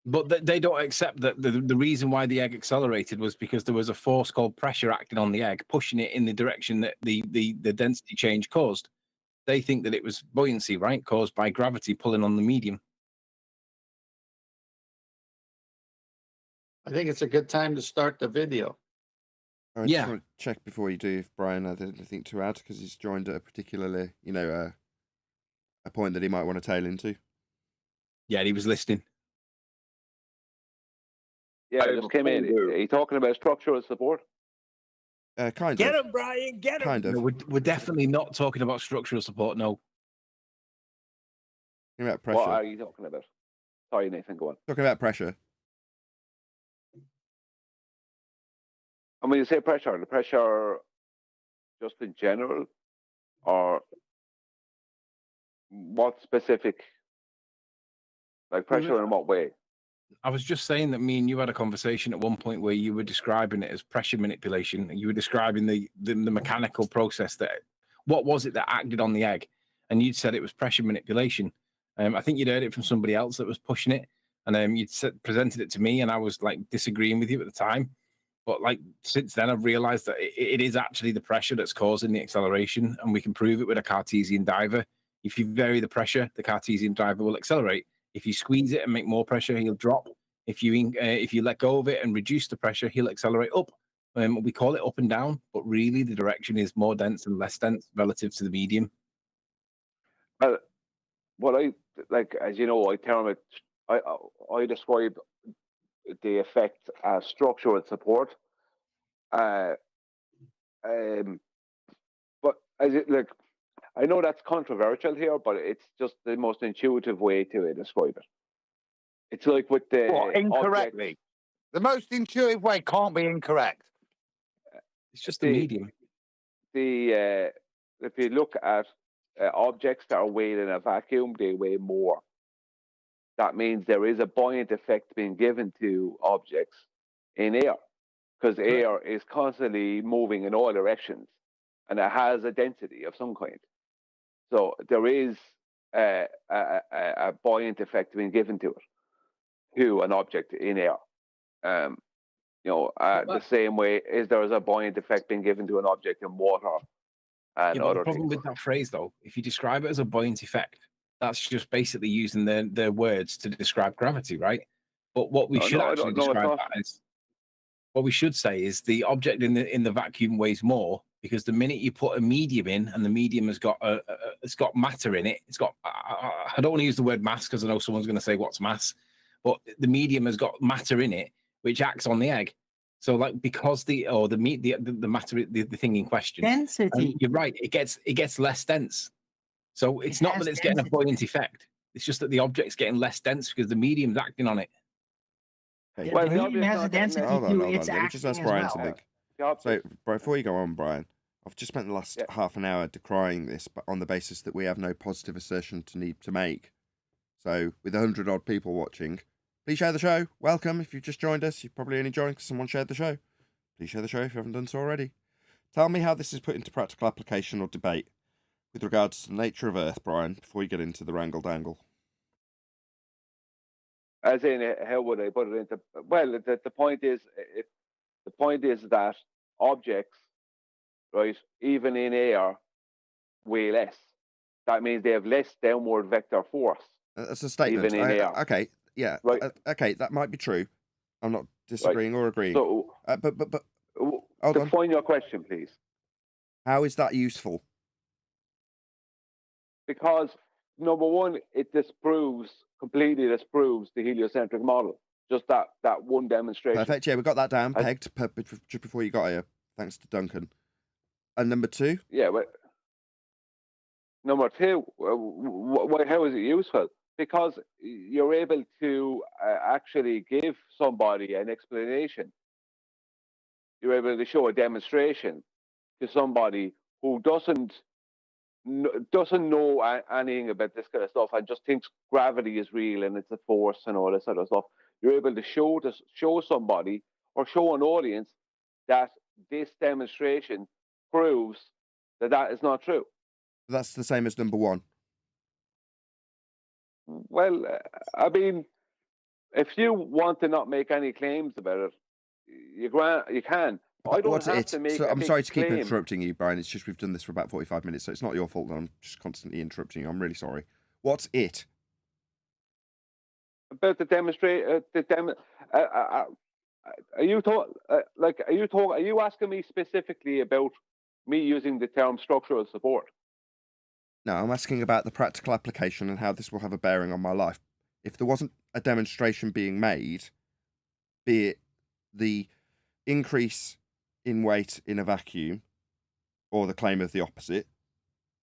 but they don't accept that the reason why the egg accelerated was because there was a force called pressure acting on the egg, pushing it in the direction that the density change caused. They think that it was buoyancy, right, caused by gravity pulling on the medium. I think it's a good time to start the video. I just want to check before you do if Brian had anything to add, because he's joined at a particularly, a point that he might want to tail into. Yeah, he was listening. Yeah, I just came in. Are you talking about structural support? Kind of. Get him, Brian. Get him. Kind of. No, we're definitely not talking about structural support. No. Talking about pressure. What are you talking about? Sorry, Nathan. Go on. Talking about pressure. And when you say pressure, the pressure just in general, or what specific? Like pressure in what way? I was just saying that me and you had a conversation at one point where you were describing it as pressure manipulation, and you were describing the mechanical process that, what was it that acted on the egg? And you'd said it was pressure manipulation. I think you'd heard it from somebody else that was pushing it, and you'd presented it to me, and I was like disagreeing with you at the time. But like since then, I've realized that it is actually the pressure that's causing the acceleration, and we can prove it with a Cartesian diver. If you vary the pressure, the Cartesian diver will accelerate. If you squeeze it and make more pressure, he'll drop. If you let go of it and reduce the pressure, he'll accelerate up. We call it up and down, but really the direction is more dense and less dense relative to the medium. What I like, as you know, I I describe the effect as structural support. But as it like, I know that's controversial here, but it's just the most intuitive way to describe it. It's like with the incorrectly. objects, The most intuitive way can't be incorrect. It's just the medium. If you look at objects that are weighed in a vacuum, they weigh more. That means there is a buoyant effect being given to objects in air, because air is constantly moving in all directions, and it has a density of some kind. So there is a buoyant effect being given to it, to an object in air. The same way is there is a buoyant effect being given to an object in water and The other problem things. with that phrase, though, if you describe it as a buoyant effect, that's just basically using their words to describe gravity, right? But what we should actually describe that as, what we should say is the object in the vacuum weighs more, because the minute you put a medium in, and the medium has got it's got matter in it. It's got I don't want to use the word mass because I know someone's going to say what's mass, but the medium has got matter in it which acts on the egg. So like because the matter, the thing in question, density. You're right. It gets less dense. So it's not that it's getting a buoyant effect. It's just that the object's getting less dense because the medium's acting on it. Hey. Well, the medium has a density too. It's Let me just ask acting as Brian well. something. So before you go on, Brian, I've just spent the last half an hour decrying this, but on the basis that we have no positive assertion to need to make. So with 100 odd people watching, please share the show. Welcome. If you've just joined us, you've probably only joined because someone shared the show. Please share the show if you haven't done so already. Tell me how this is put into practical application or debate with regards to the nature of Earth, Brian, before we get into the wrangle-dangle. As in, how would I put it into? Well, the point is, that objects, right, even in air, weigh less. That means they have less downward vector force. That's a statement. Even in air. Okay, yeah, right. Okay, that might be true. I'm not disagreeing or agreeing. So, but define your question, please. How is that useful? Because number one, it completely disproves the heliocentric model. Just that one demonstration. Perfect. Yeah, we got that down pegged just before you got here. Thanks to Duncan. And number two? Yeah, but number two, how is it useful? Because you're able to actually give somebody an explanation. You're able to show a demonstration to somebody who doesn't know anything about this kind of stuff and just thinks gravity is real and it's a force and all this sort of stuff. You're able to show somebody or show an audience that this demonstration proves that is not true. That's the same as number one. Well, I mean, if you want to not make any claims about it, you can. I don't have to make. I'm sorry to keep interrupting you, Brian. It's just we've done this for about 45 minutes, so it's not your fault that I'm just constantly interrupting you. I'm really sorry. What's it? About the demonstrate. Are you asking me specifically about me using the term structural support? No, I'm asking about the practical application and how this will have a bearing on my life. If there wasn't a demonstration being made, be it the increase in weight in a vacuum, or the claim of the opposite,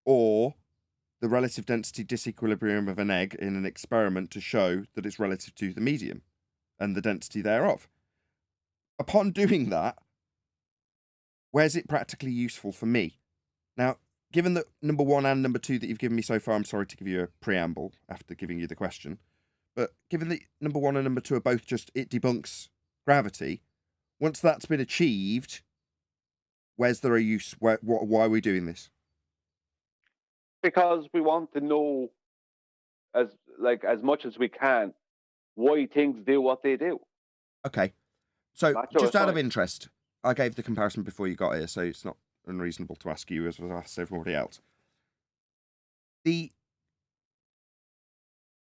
or the relative density disequilibrium of an egg in an experiment to show that it's relative to the medium and the density thereof. Upon doing that, where's it practically useful for me? Now, given that number one and number two that you've given me so far, I'm sorry to give you a preamble after giving you the question, but given that number one and number two are both just it debunks gravity, once that's been achieved, where's there a use? Why are we doing this? Because we want to know as much as we can why things do what they do. Okay. So just out of interest, I gave the comparison before you got here, so it's not unreasonable to ask you as was asked everybody else. The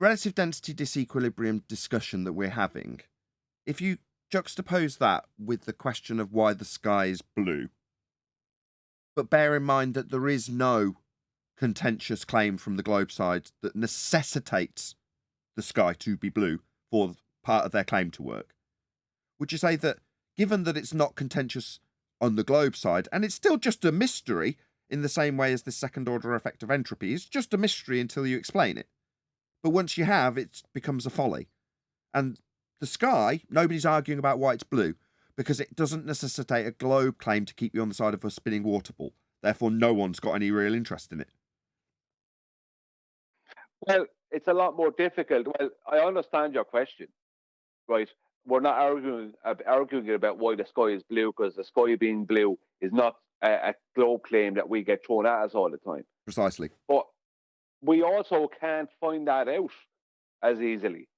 relative density disequilibrium discussion that we're having, if you juxtapose that with the question of why the sky is blue, but bear in mind that there is no contentious claim from the globe side that necessitates the sky to be blue for part of their claim to work? Would you say that, given that it's not contentious on the globe side, and it's still just a mystery in the same way as the second order effect of entropy, it's just a mystery until you explain it. But once you have, it becomes a folly. And the sky, nobody's arguing about why it's blue, because it doesn't necessitate a globe claim to keep you on the side of a spinning water ball. Therefore, no one's got any real interest in it. Well, it's a lot more difficult. Well, I understand your question, right? We're not arguing about why the sky is blue, because the sky being blue is not a globe claim that we get thrown at us all the time. Precisely. But we also can't find that out as easily.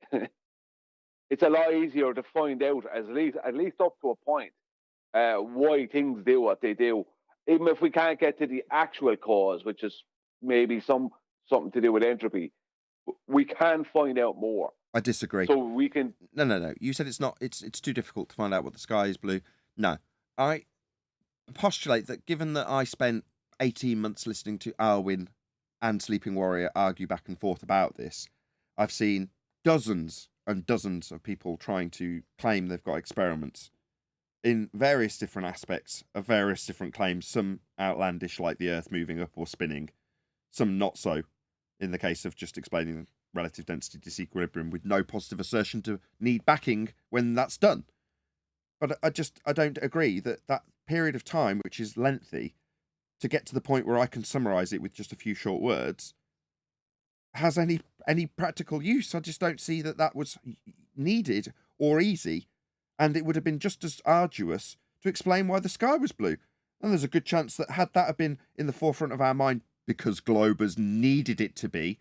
It's a lot easier to find out, at least up to a point, why things do what they do. Even if we can't get to the actual cause, which is maybe something to do with entropy, we can find out more. I disagree. So we can. No. You said it's not. It's too difficult to find out what the sky is blue. No, I postulate that given that I spent 18 months listening to Arwin and Sleeping Warrior argue back and forth about this, I've seen dozens and dozens of people trying to claim they've got experiments in various different aspects of various different claims. Some outlandish, like the Earth moving up or spinning. Some not so, in the case of just explaining relative density disequilibrium with no positive assertion to need backing when that's done. But I don't agree that period of time, which is lengthy, to get to the point where I can summarize it with just a few short words, has any practical use. I just don't see that was needed or easy, and it would have been just as arduous to explain why the sky was blue. And there's a good chance that had that have been in the forefront of our mind because globers needed it to be,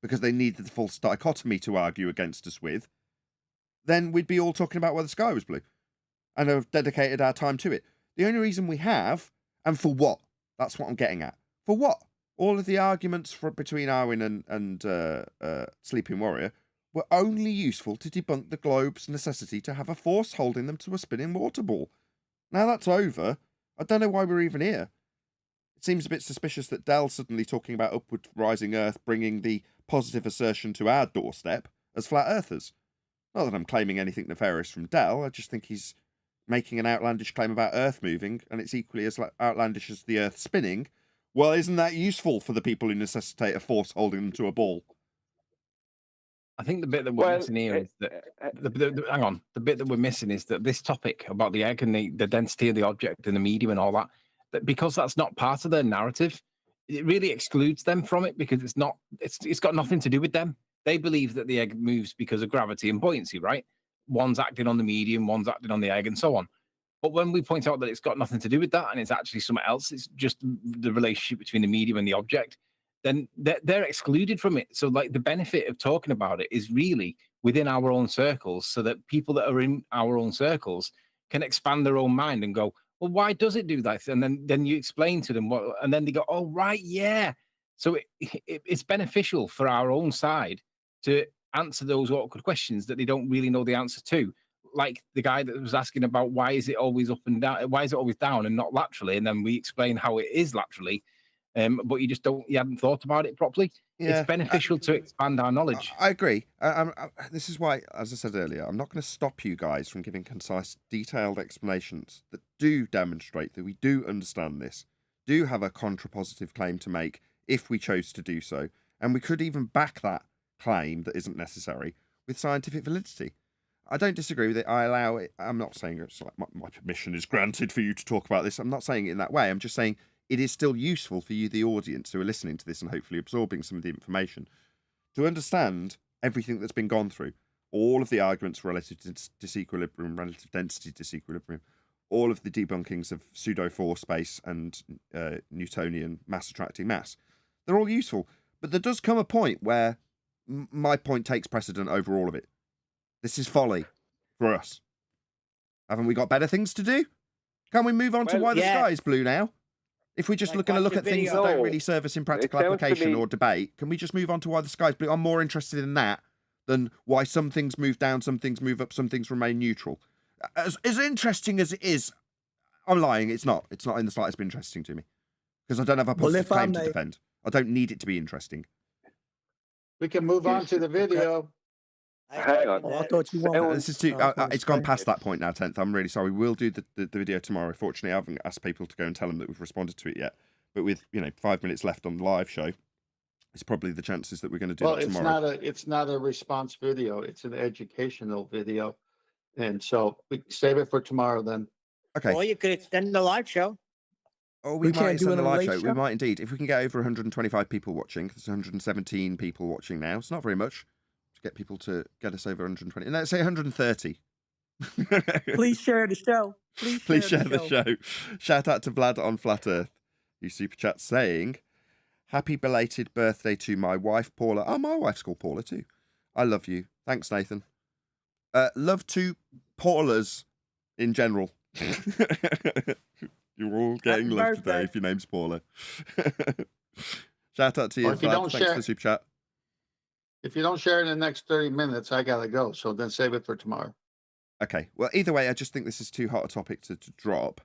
because they needed the false dichotomy to argue against us with, then we'd be all talking about why the sky was blue and have dedicated our time to it. The only reason we have, and for what? That's what I'm getting at. For what? All of the arguments between Arwin and Sleeping Warrior were only useful to debunk the globe's necessity to have a force holding them to a spinning water ball. Now that's over. I don't know why we're even here. It seems a bit suspicious that Dell's suddenly talking about upward rising Earth bringing the positive assertion to our doorstep as flat earthers. Not that I'm claiming anything nefarious from Dell, I just think he's making an outlandish claim about Earth moving, and it's equally as outlandish as the Earth spinning. Well, isn't that useful for the people who necessitate a force holding them to a ball? I think the bit that we're missing here is that hang on. The bit that we're missing is that this topic about the egg and the density of the object and the medium and all that because that's not part of their narrative, it really excludes them from it, because it's got nothing to do with them. They believe that the egg moves because of gravity and buoyancy, right? One's acting on the medium, one's acting on the egg, and so on. But when we point out that it's got nothing to do with that and it's actually something else, it's just the relationship between the medium and the object, then they're excluded from it. So like the benefit of talking about it is really within our own circles, so that people that are in our own circles can expand their own mind and go, well, why does it do that? And then you explain to them what, and then they go, oh, right, yeah. So it's beneficial for our own side to answer those awkward questions that they don't really know the answer to. Like the guy that was asking about why is it always up and down? Why is it always down and not laterally? And then we explain how it is laterally. But you hadn't thought about it properly. Yeah, it's beneficial to expand our knowledge. I agree. This is why, as I said earlier, I'm not going to stop you guys from giving concise, detailed explanations that do demonstrate that we do understand this, do have a contrapositive claim to make if we chose to do so, and we could even back that claim that isn't necessary with scientific validity. I don't disagree with it. I allow it. I'm not saying it's like my permission is granted for you to talk about this. I'm not saying it in that way. I'm just saying it is still useful for you, the audience, who are listening to this and hopefully absorbing some of the information, to understand everything that's been gone through, all of the arguments relative to disequilibrium, relative density disequilibrium, all of the debunkings of pseudo-force space and Newtonian mass attracting mass. They're all useful, but there does come a point where my point takes precedent over all of it. This is folly for us. Haven't we got better things to do? Can we move on to why the sky is blue now? If we're just looking to look at things that don't really serve us in practical application or debate, can we just move on to why the sky is blue? I'm more interested in that than why some things move down, some things move up, some things remain neutral. As interesting as it is, I'm lying. It's not. It's not in the slightest been interesting to me, because I don't have a positive claim to defend. I don't need it to be interesting. We can move on to the video. Hang on. Oh, I thought you wanted. This is too. It's gone past that point now. 10th. I'm really sorry. We'll do the video tomorrow. Fortunately, I haven't asked people to go and tell them that we've responded to it yet. But with 5 minutes left on the live show, it's probably the chances that we're going to do that tomorrow. It's not a response video. It's an educational video, and so we save it for tomorrow then. Okay. Or you could extend the live show. Oh, we might can't do extend it the on a live late show. We show? might indeed. If we can get over 125 people watching, there's 117 people watching now. It's not very much to get people to get us over 120. And let's say 130. Please share the show. Please share the show. Shout out to Vlad on Flat Earth, who super chat saying, "Happy belated birthday to my wife, Paula." Oh, my wife's called Paula too. I love you. Thanks, Nathan. Love to Paulas in general. You're all getting Happy love birthday. today if your name's Paula. Shout out to you, Or if you Vlad. don't Thanks share- for the super chat. If you don't share in the next 30 minutes, I gotta go. So then save it for tomorrow. Okay. Well, either way, I just think this is too hot a topic to drop.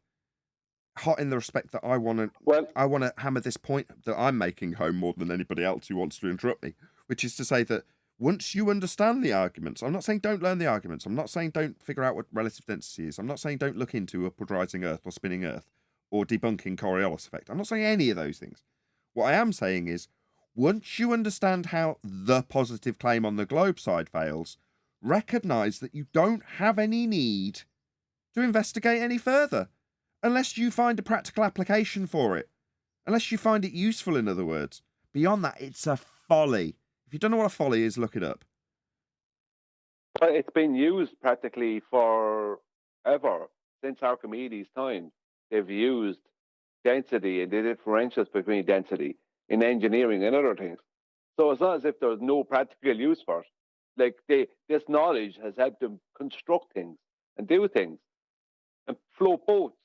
Hot in the respect that I want to hammer this point that I'm making home more than anybody else who wants to interrupt me, which is to say that once you understand the arguments, I'm not saying don't learn the arguments. I'm not saying don't figure out what relative density is. I'm not saying don't look into upward rising Earth or spinning Earth or debunking Coriolis effect. I'm not saying any of those things. What I am saying is, once you understand how the positive claim on the globe side fails, recognize that you don't have any need to investigate any further unless you find a practical application for it. Unless you find it useful, in other words. Beyond that, it's a folly. If you don't know what a folly is, look it up. But it's been used practically forever. Since Archimedes' time, they've used density and the differentials between density in engineering and other things. So it's not as if there's no practical use for it. Like this knowledge has helped them construct things and do things and float boats.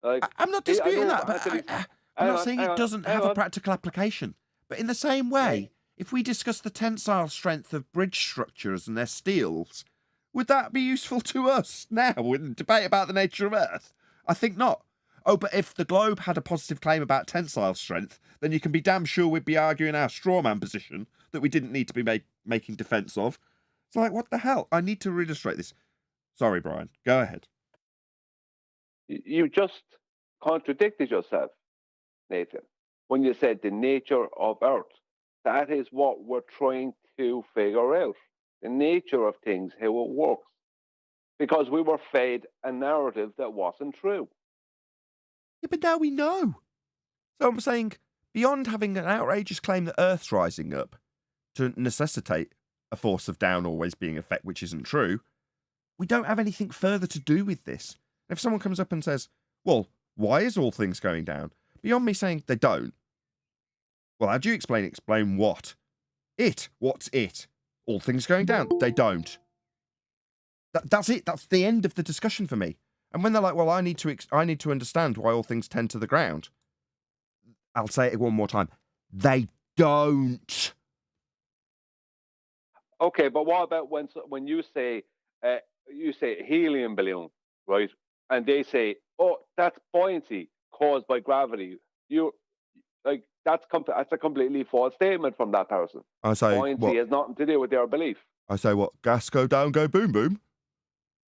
Like, I'm not disputing that, but I'm not saying it doesn't have a practical application. But in the same way, if we discuss the tensile strength of bridge structures and their steels, would that be useful to us now in debate about the nature of Earth? I think not. Oh, but if the globe had a positive claim about tensile strength, then you can be damn sure we'd be arguing our strawman position that we didn't need to be making defence of. It's like, what the hell? I need to illustrate this. Sorry, Brian. Go ahead. You just contradicted yourself, Nathan, when you said the nature of Earth. That is what we're trying to figure out. The nature of things, how it works. Because we were fed a narrative that wasn't true. Yeah, but now we know. So I'm saying, beyond having an outrageous claim that Earth's rising up to necessitate a force of down always being effect, which isn't true, we don't have anything further to do with this. If someone comes up and says, well, why is all things going down? Beyond me saying they don't. Well, how do you explain it? Explain what? It. What's it? All things going down. They don't. That's it. That's the end of the discussion for me. And when they're like, well, I need to understand why all things tend to the ground. I'll say it one more time. They don't. Okay, but what about when you say helium balloon, right? And they say, oh, that's buoyancy caused by gravity. That's a completely false statement from that person. I say buoyancy has nothing to do with their belief. I say what? Gas go down, go boom boom.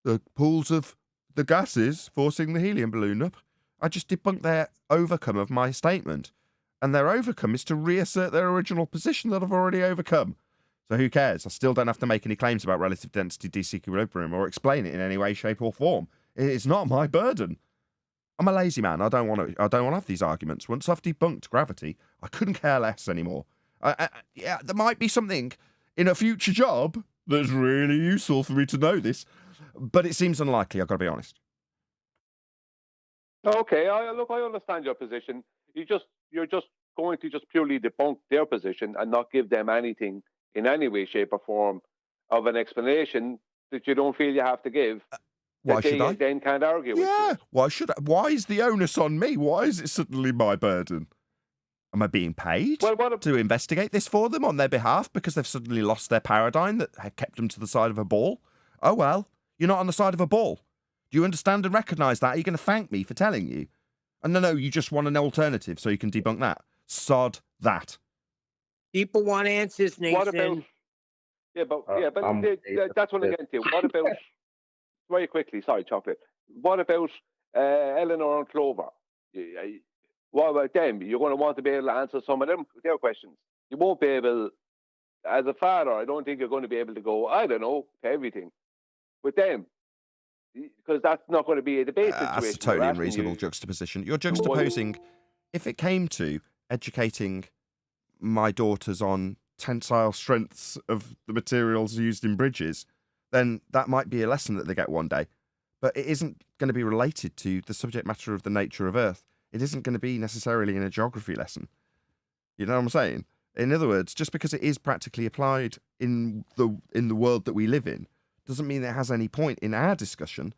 The pools of the gases forcing the helium balloon up. I just debunked their overcome of my statement. And their overcome is to reassert their original position that I've already overcome. So who cares? I still don't have to make any claims about relative density disequilibrium or explain it in any way, shape, or form. It's not my burden. I'm a lazy man. I don't want to have these arguments. Once I've debunked gravity, I couldn't care less anymore. Yeah, there might be something in a future job that's really useful for me to know this, but it seems unlikely. I've got to be honest. Okay, I understand your position. You're just going to just purely debunk their position and not give them anything in any way, shape, or form of an explanation that you don't feel you have to give. Why should I? Then can't argue with you. Yeah, why should I? Why is the onus on me? Why is it suddenly my burden? Am I being paid to investigate this for them on their behalf because they've suddenly lost their paradigm that had kept them to the side of a ball? Oh well, you're not on the side of a ball. Do you understand and recognise that? Are you going to thank me for telling you? And no, you just want an alternative so you can debunk that. Sod that. People want answers, Nathan. Yeah, but I'm that's what I'm getting to. What about very quickly? Sorry, chocolate. What about Eleanor and Clover? What about them? You're going to want to be able to answer some of their questions. You won't be able, as a father. I don't think you're going to be able to go. I don't know to everything with them, because that's not going to be a debate situation. That's a totally unreasonable juxtaposition. You're juxtaposing. If it came to educating my daughters on tensile strengths of the materials used in bridges, then that might be a lesson that they get one day. But it isn't going to be related to the subject matter of the nature of Earth. It isn't going to be necessarily in a geography lesson. You know what I'm saying? In other words, just because it is practically applied in the world that we live in, doesn't mean it has any point in our discussion.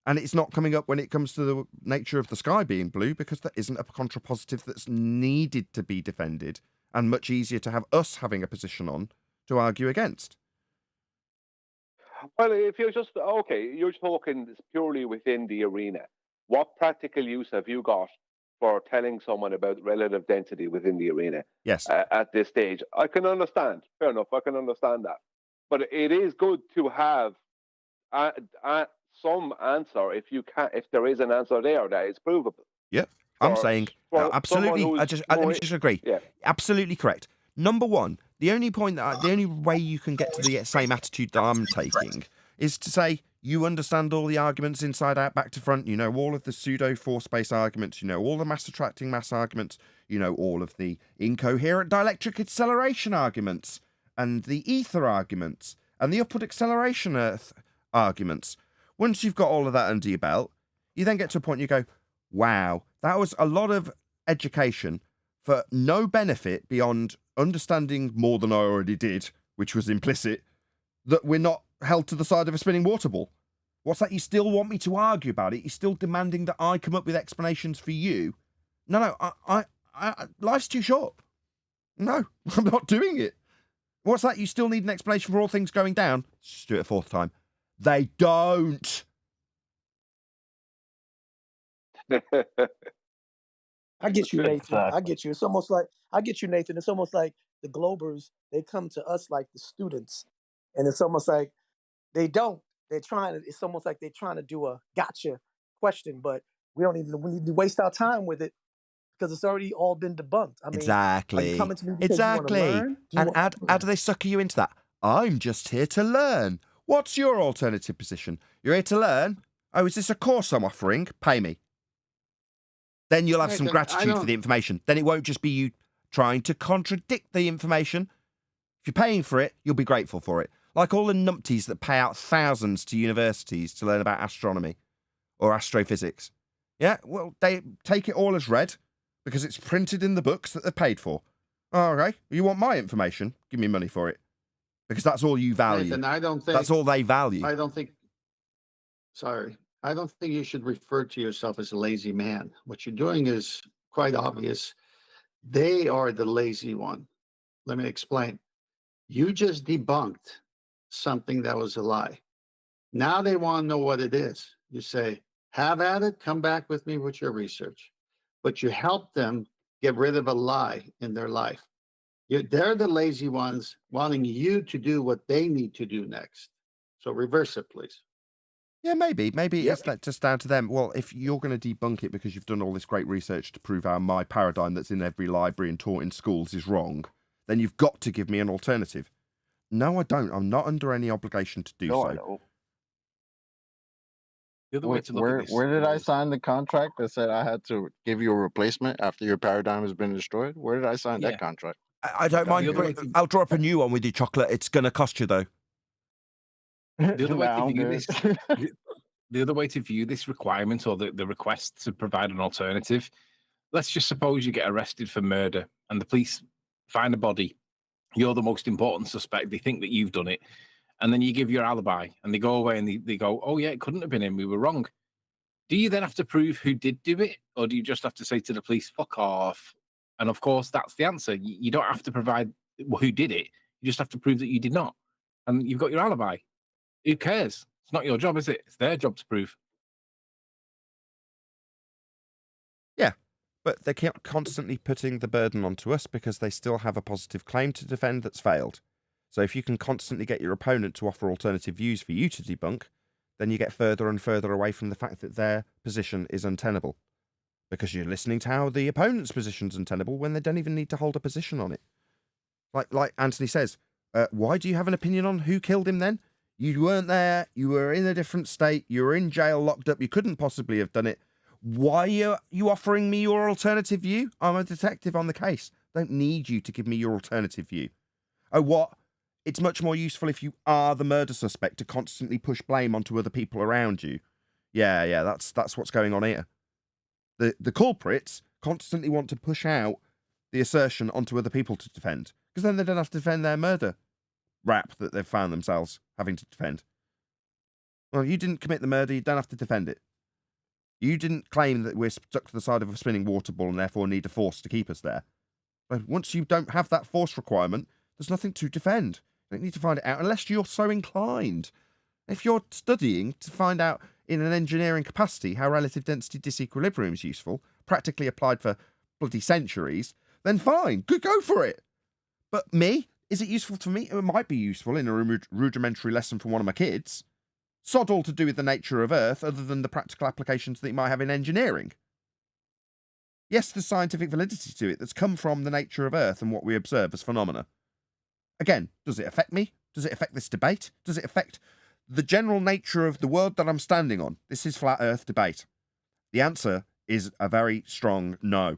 And it's not coming up when it comes to the nature of the sky being blue, because there isn't a contrapositive that's needed to be defended and much easier to have us having a position on to argue against. Well, if you're just, you're talking purely within the arena. What practical use have you got for telling someone about relative density within the arena? Yes. At this stage, I can understand. Fair enough, I can understand that. But it is good to have some answer if there is an answer there that is provable. Yep. I'm saying absolutely. Let me just agree. Yeah. Absolutely correct. Number one, the only way you can get to the same attitude that I'm taking is to say you understand all the arguments inside out, back to front. You know all of the pseudo force space arguments. You know all the mass attracting mass arguments. You know all of the incoherent dielectric acceleration arguments and the ether arguments and the upward acceleration Earth arguments. Once you've got all of that under your belt, you then get to a point you go, wow, that was a lot of education for no benefit beyond understanding more than I already did, which was implicit, that we're not held to the side of a spinning water ball. What's that? You still want me to argue about it? You're still demanding that I come up with explanations for you? No, I life's too short. No, I'm not doing it. What's that? You still need an explanation for all things going down? Let's just do it a fourth time. They don't. I get you, Nathan. I get you. It's almost like I get you, Nathan. It's almost like the Globers. They come to us like the students, and it's almost like they don't. They're trying to. It's almost like they're trying to do a gotcha question, but we need to waste our time with it because it's already all been debunked. I mean, exactly. Are you coming to me because you want to learn? And how do they sucker you into that? I'm just here to learn. What's your alternative position? You're here to learn? Oh, is this a course I'm offering? Pay me. Then you'll have some gratitude for the information. Then it won't just be you trying to contradict the information. If you're paying for it, you'll be grateful for it. Like all the numpties that pay out thousands to universities to learn about astronomy or astrophysics. Yeah, well, they take it all as read because it's printed in the books that they're paid for. Oh, okay, you want my information? Give me money for it. Because that's all you value. Nathan, I don't think that's all they value. I don't think you should refer to yourself as a lazy man. What you're doing is quite obvious. They are the lazy one. Let me explain. You just debunked something that was a lie. Now they want to know what it is. You say, have at it, come back with me with your research. But you help them get rid of a lie in their life. They're the lazy ones wanting you to do what they need to do next. So reverse it, please. Yeah, maybe it's just down to them. Well, if you're going to debunk it because you've done all this great research to prove how my paradigm that's in every library and taught in schools is wrong, then you've got to give me an alternative. No, I don't. I'm not under any obligation to do so. I don't. The other way to look at this Where did I sign the contract that said I had to give you a replacement after your paradigm has been destroyed? Where did I sign that contract? I don't mind. I'll draw up a new one with you, chocolate. It's going to cost you, though. The other way to view this requirement or the request to provide an alternative, let's just suppose you get arrested for murder and the police find a body. You're the most important suspect. They think that you've done it. And then you give your alibi and they go away and they go, oh, yeah, it couldn't have been him. We were wrong. Do you then have to prove who did do it? Or do you just have to say to the police, fuck off? And of course, that's the answer. You don't have to provide who did it. You just have to prove that you did not. And you've got your alibi. Who cares? It's not your job, is it? It's their job to prove. Yeah, but they keep constantly putting the burden onto us because they still have a positive claim to defend that's failed. So if you can constantly get your opponent to offer alternative views for you to debunk, then you get further and further away from the fact that their position is untenable. Because you're listening to how the opponent's position's untenable when they don't even need to hold a position on it. Like Anthony says, why do you have an opinion on who killed him then? You weren't there, you were in a different state, you were in jail, locked up, you couldn't possibly have done it. Why are you offering me your alternative view? I'm a detective on the case. Don't need you to give me your alternative view. Oh, what? It's much more useful if you are the murder suspect to constantly push blame onto other people around you. Yeah, that's what's going on here. The culprits constantly want to push out the assertion onto other people to defend, because then they don't have to defend their murder rap that they've found themselves having to defend. Well, you didn't commit the murder, you don't have to defend it. You didn't claim that we're stuck to the side of a spinning water ball and therefore need a force to keep us there. But once you don't have that force requirement, there's nothing to defend. You don't need to find it out unless you're so inclined. If you're studying to find out in an engineering capacity how relative density disequilibrium is useful, practically applied for bloody centuries, then fine, go for it. But me? Is it useful to me? It might be useful in a rudimentary lesson from one of my kids. Sod all to do with the nature of Earth other than the practical applications that you might have in engineering. Yes, there's scientific validity to it that's come from the nature of Earth and what we observe as phenomena. Again, does it affect me? Does it affect this debate? Does it affect the general nature of the world that I'm standing on? This is flat Earth debate. The answer is a very strong no.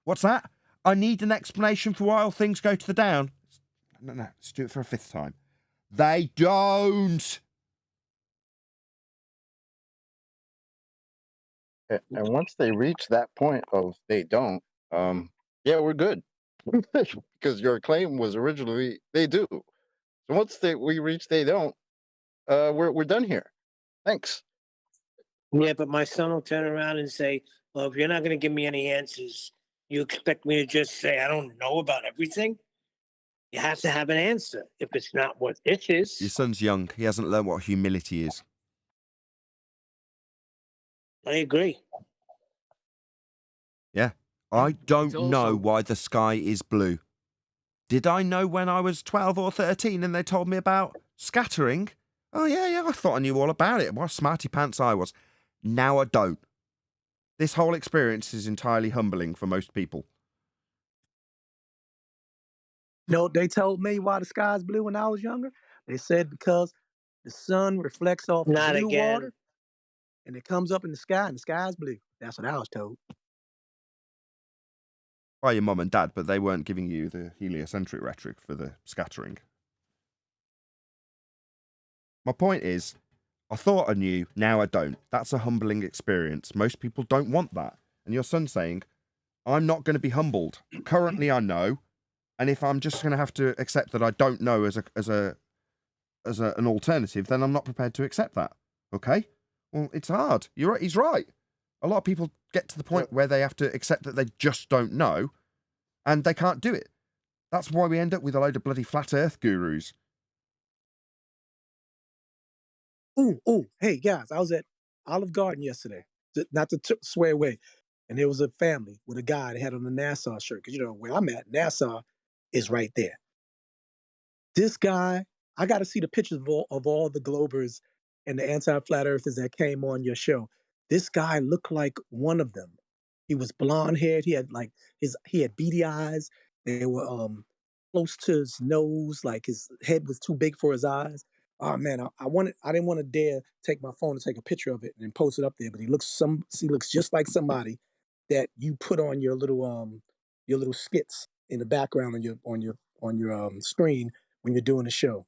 What's that? I need an explanation for why all things go to the down. No, let's do it for a fifth time. They don't. And once they reach that point of they don't, yeah, we're good. Because your claim was originally they do. So once we reach they don't, we're done here. Thanks. Yeah, but my son will turn around and say, well, if you're not going to give me any answers, you expect me to just say, I don't know about everything? You have to have an answer if it's not what it is. Your son's young. He hasn't learned what humility is. I agree. Yeah. I don't also- know why the sky is blue. Did I know when I was 12 or 13 and they told me about scattering? Oh, yeah, I thought I knew all about it. What a smarty pants I was. Now I don't. This whole experience is entirely humbling for most people. No, they told me why the sky's blue when I was younger. They said because the sun reflects off the Not blue again. water and it comes up in the sky and the sky's blue. That's what I was told. By your mum and dad, but they weren't giving you the heliocentric rhetoric for the scattering. My point is, I thought I knew, now I don't. That's a humbling experience. Most people don't want that. And your son's saying, I'm not going to be humbled. Currently, I know. And if I'm just going to have to accept that I don't know as an alternative, then I'm not prepared to accept that. Okay? Well, it's hard. You're right. He's right. A lot of people get to the point where they have to accept that they just don't know, and they can't do it. That's why we end up with a load of bloody flat Earth gurus. Ooh, hey guys, I was at Olive Garden yesterday. Not to swear away, and there was a family with a guy that had on a NASA shirt. Because you know where I'm at, NASA is right there. This guy, I got to see the pictures of all the Globers and the anti-flat earthers that came on your show. This guy looked like one of them. He was blonde haired. He had he had beady eyes. They were close to his nose, like his head was too big for his eyes. Oh man, I didn't want to dare take my phone and take a picture of it and post it up there, but he looks just like somebody that you put on your little skits in the background on your screen when you're doing the show.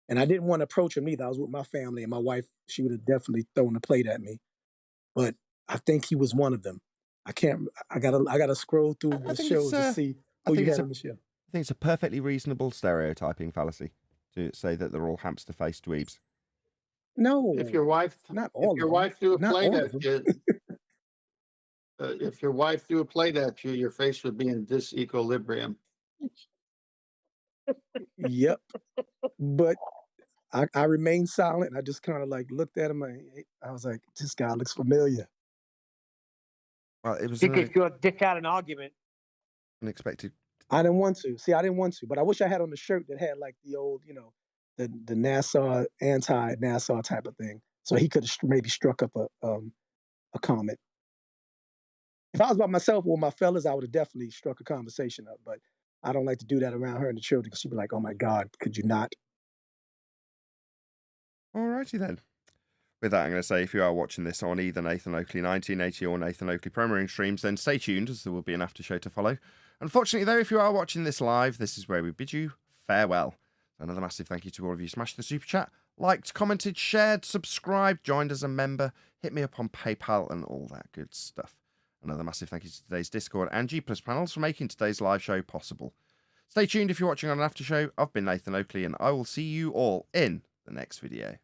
And I didn't want to approach him either. I was with my family and my wife, she would have definitely thrown a plate at me. But I think he was one of them. I gotta scroll through the shows to see who you had on the show. I think it's a perfectly reasonable stereotyping fallacy to say that they're all hamster-faced dweebs. No, If your wife, not all. if your of wife threw a Not plate all at of you, if your wife threw a plate at you, your face would be in disequilibrium. Yep. But I remained silent. I just kind of like looked at him. I was like, this guy looks familiar. Well, it was Because you'll dick out an argument. unexpected I didn't want to. See, I didn't want to, but I wish I had on the shirt that had like the old, the NASA anti-NASA type of thing. So he could have maybe struck up a comment. If I was by myself or with my fellas, I would have definitely struck a conversation up. But I don't like to do that around her and the children because she'd be like, "Oh my God, could you not?" Alrighty then. With that, I'm going to say if you are watching this on either Nathan Oakley 1980 or Nathan Oakley premiering streams, then stay tuned as there will be an after show to follow. Unfortunately, though, if you are watching this live, this is where we bid you farewell. Another massive thank you to all of you. Smashed the super chat, liked, commented, shared, subscribed, joined as a member, hit me up on PayPal and all that good stuff. Another massive thank you to today's Discord and G Plus panels for making today's live show possible. Stay tuned if you're watching on an after show. I've been Nathan Oakley and I will see you all in the next video.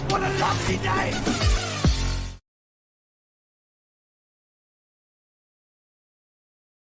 What a lovely day!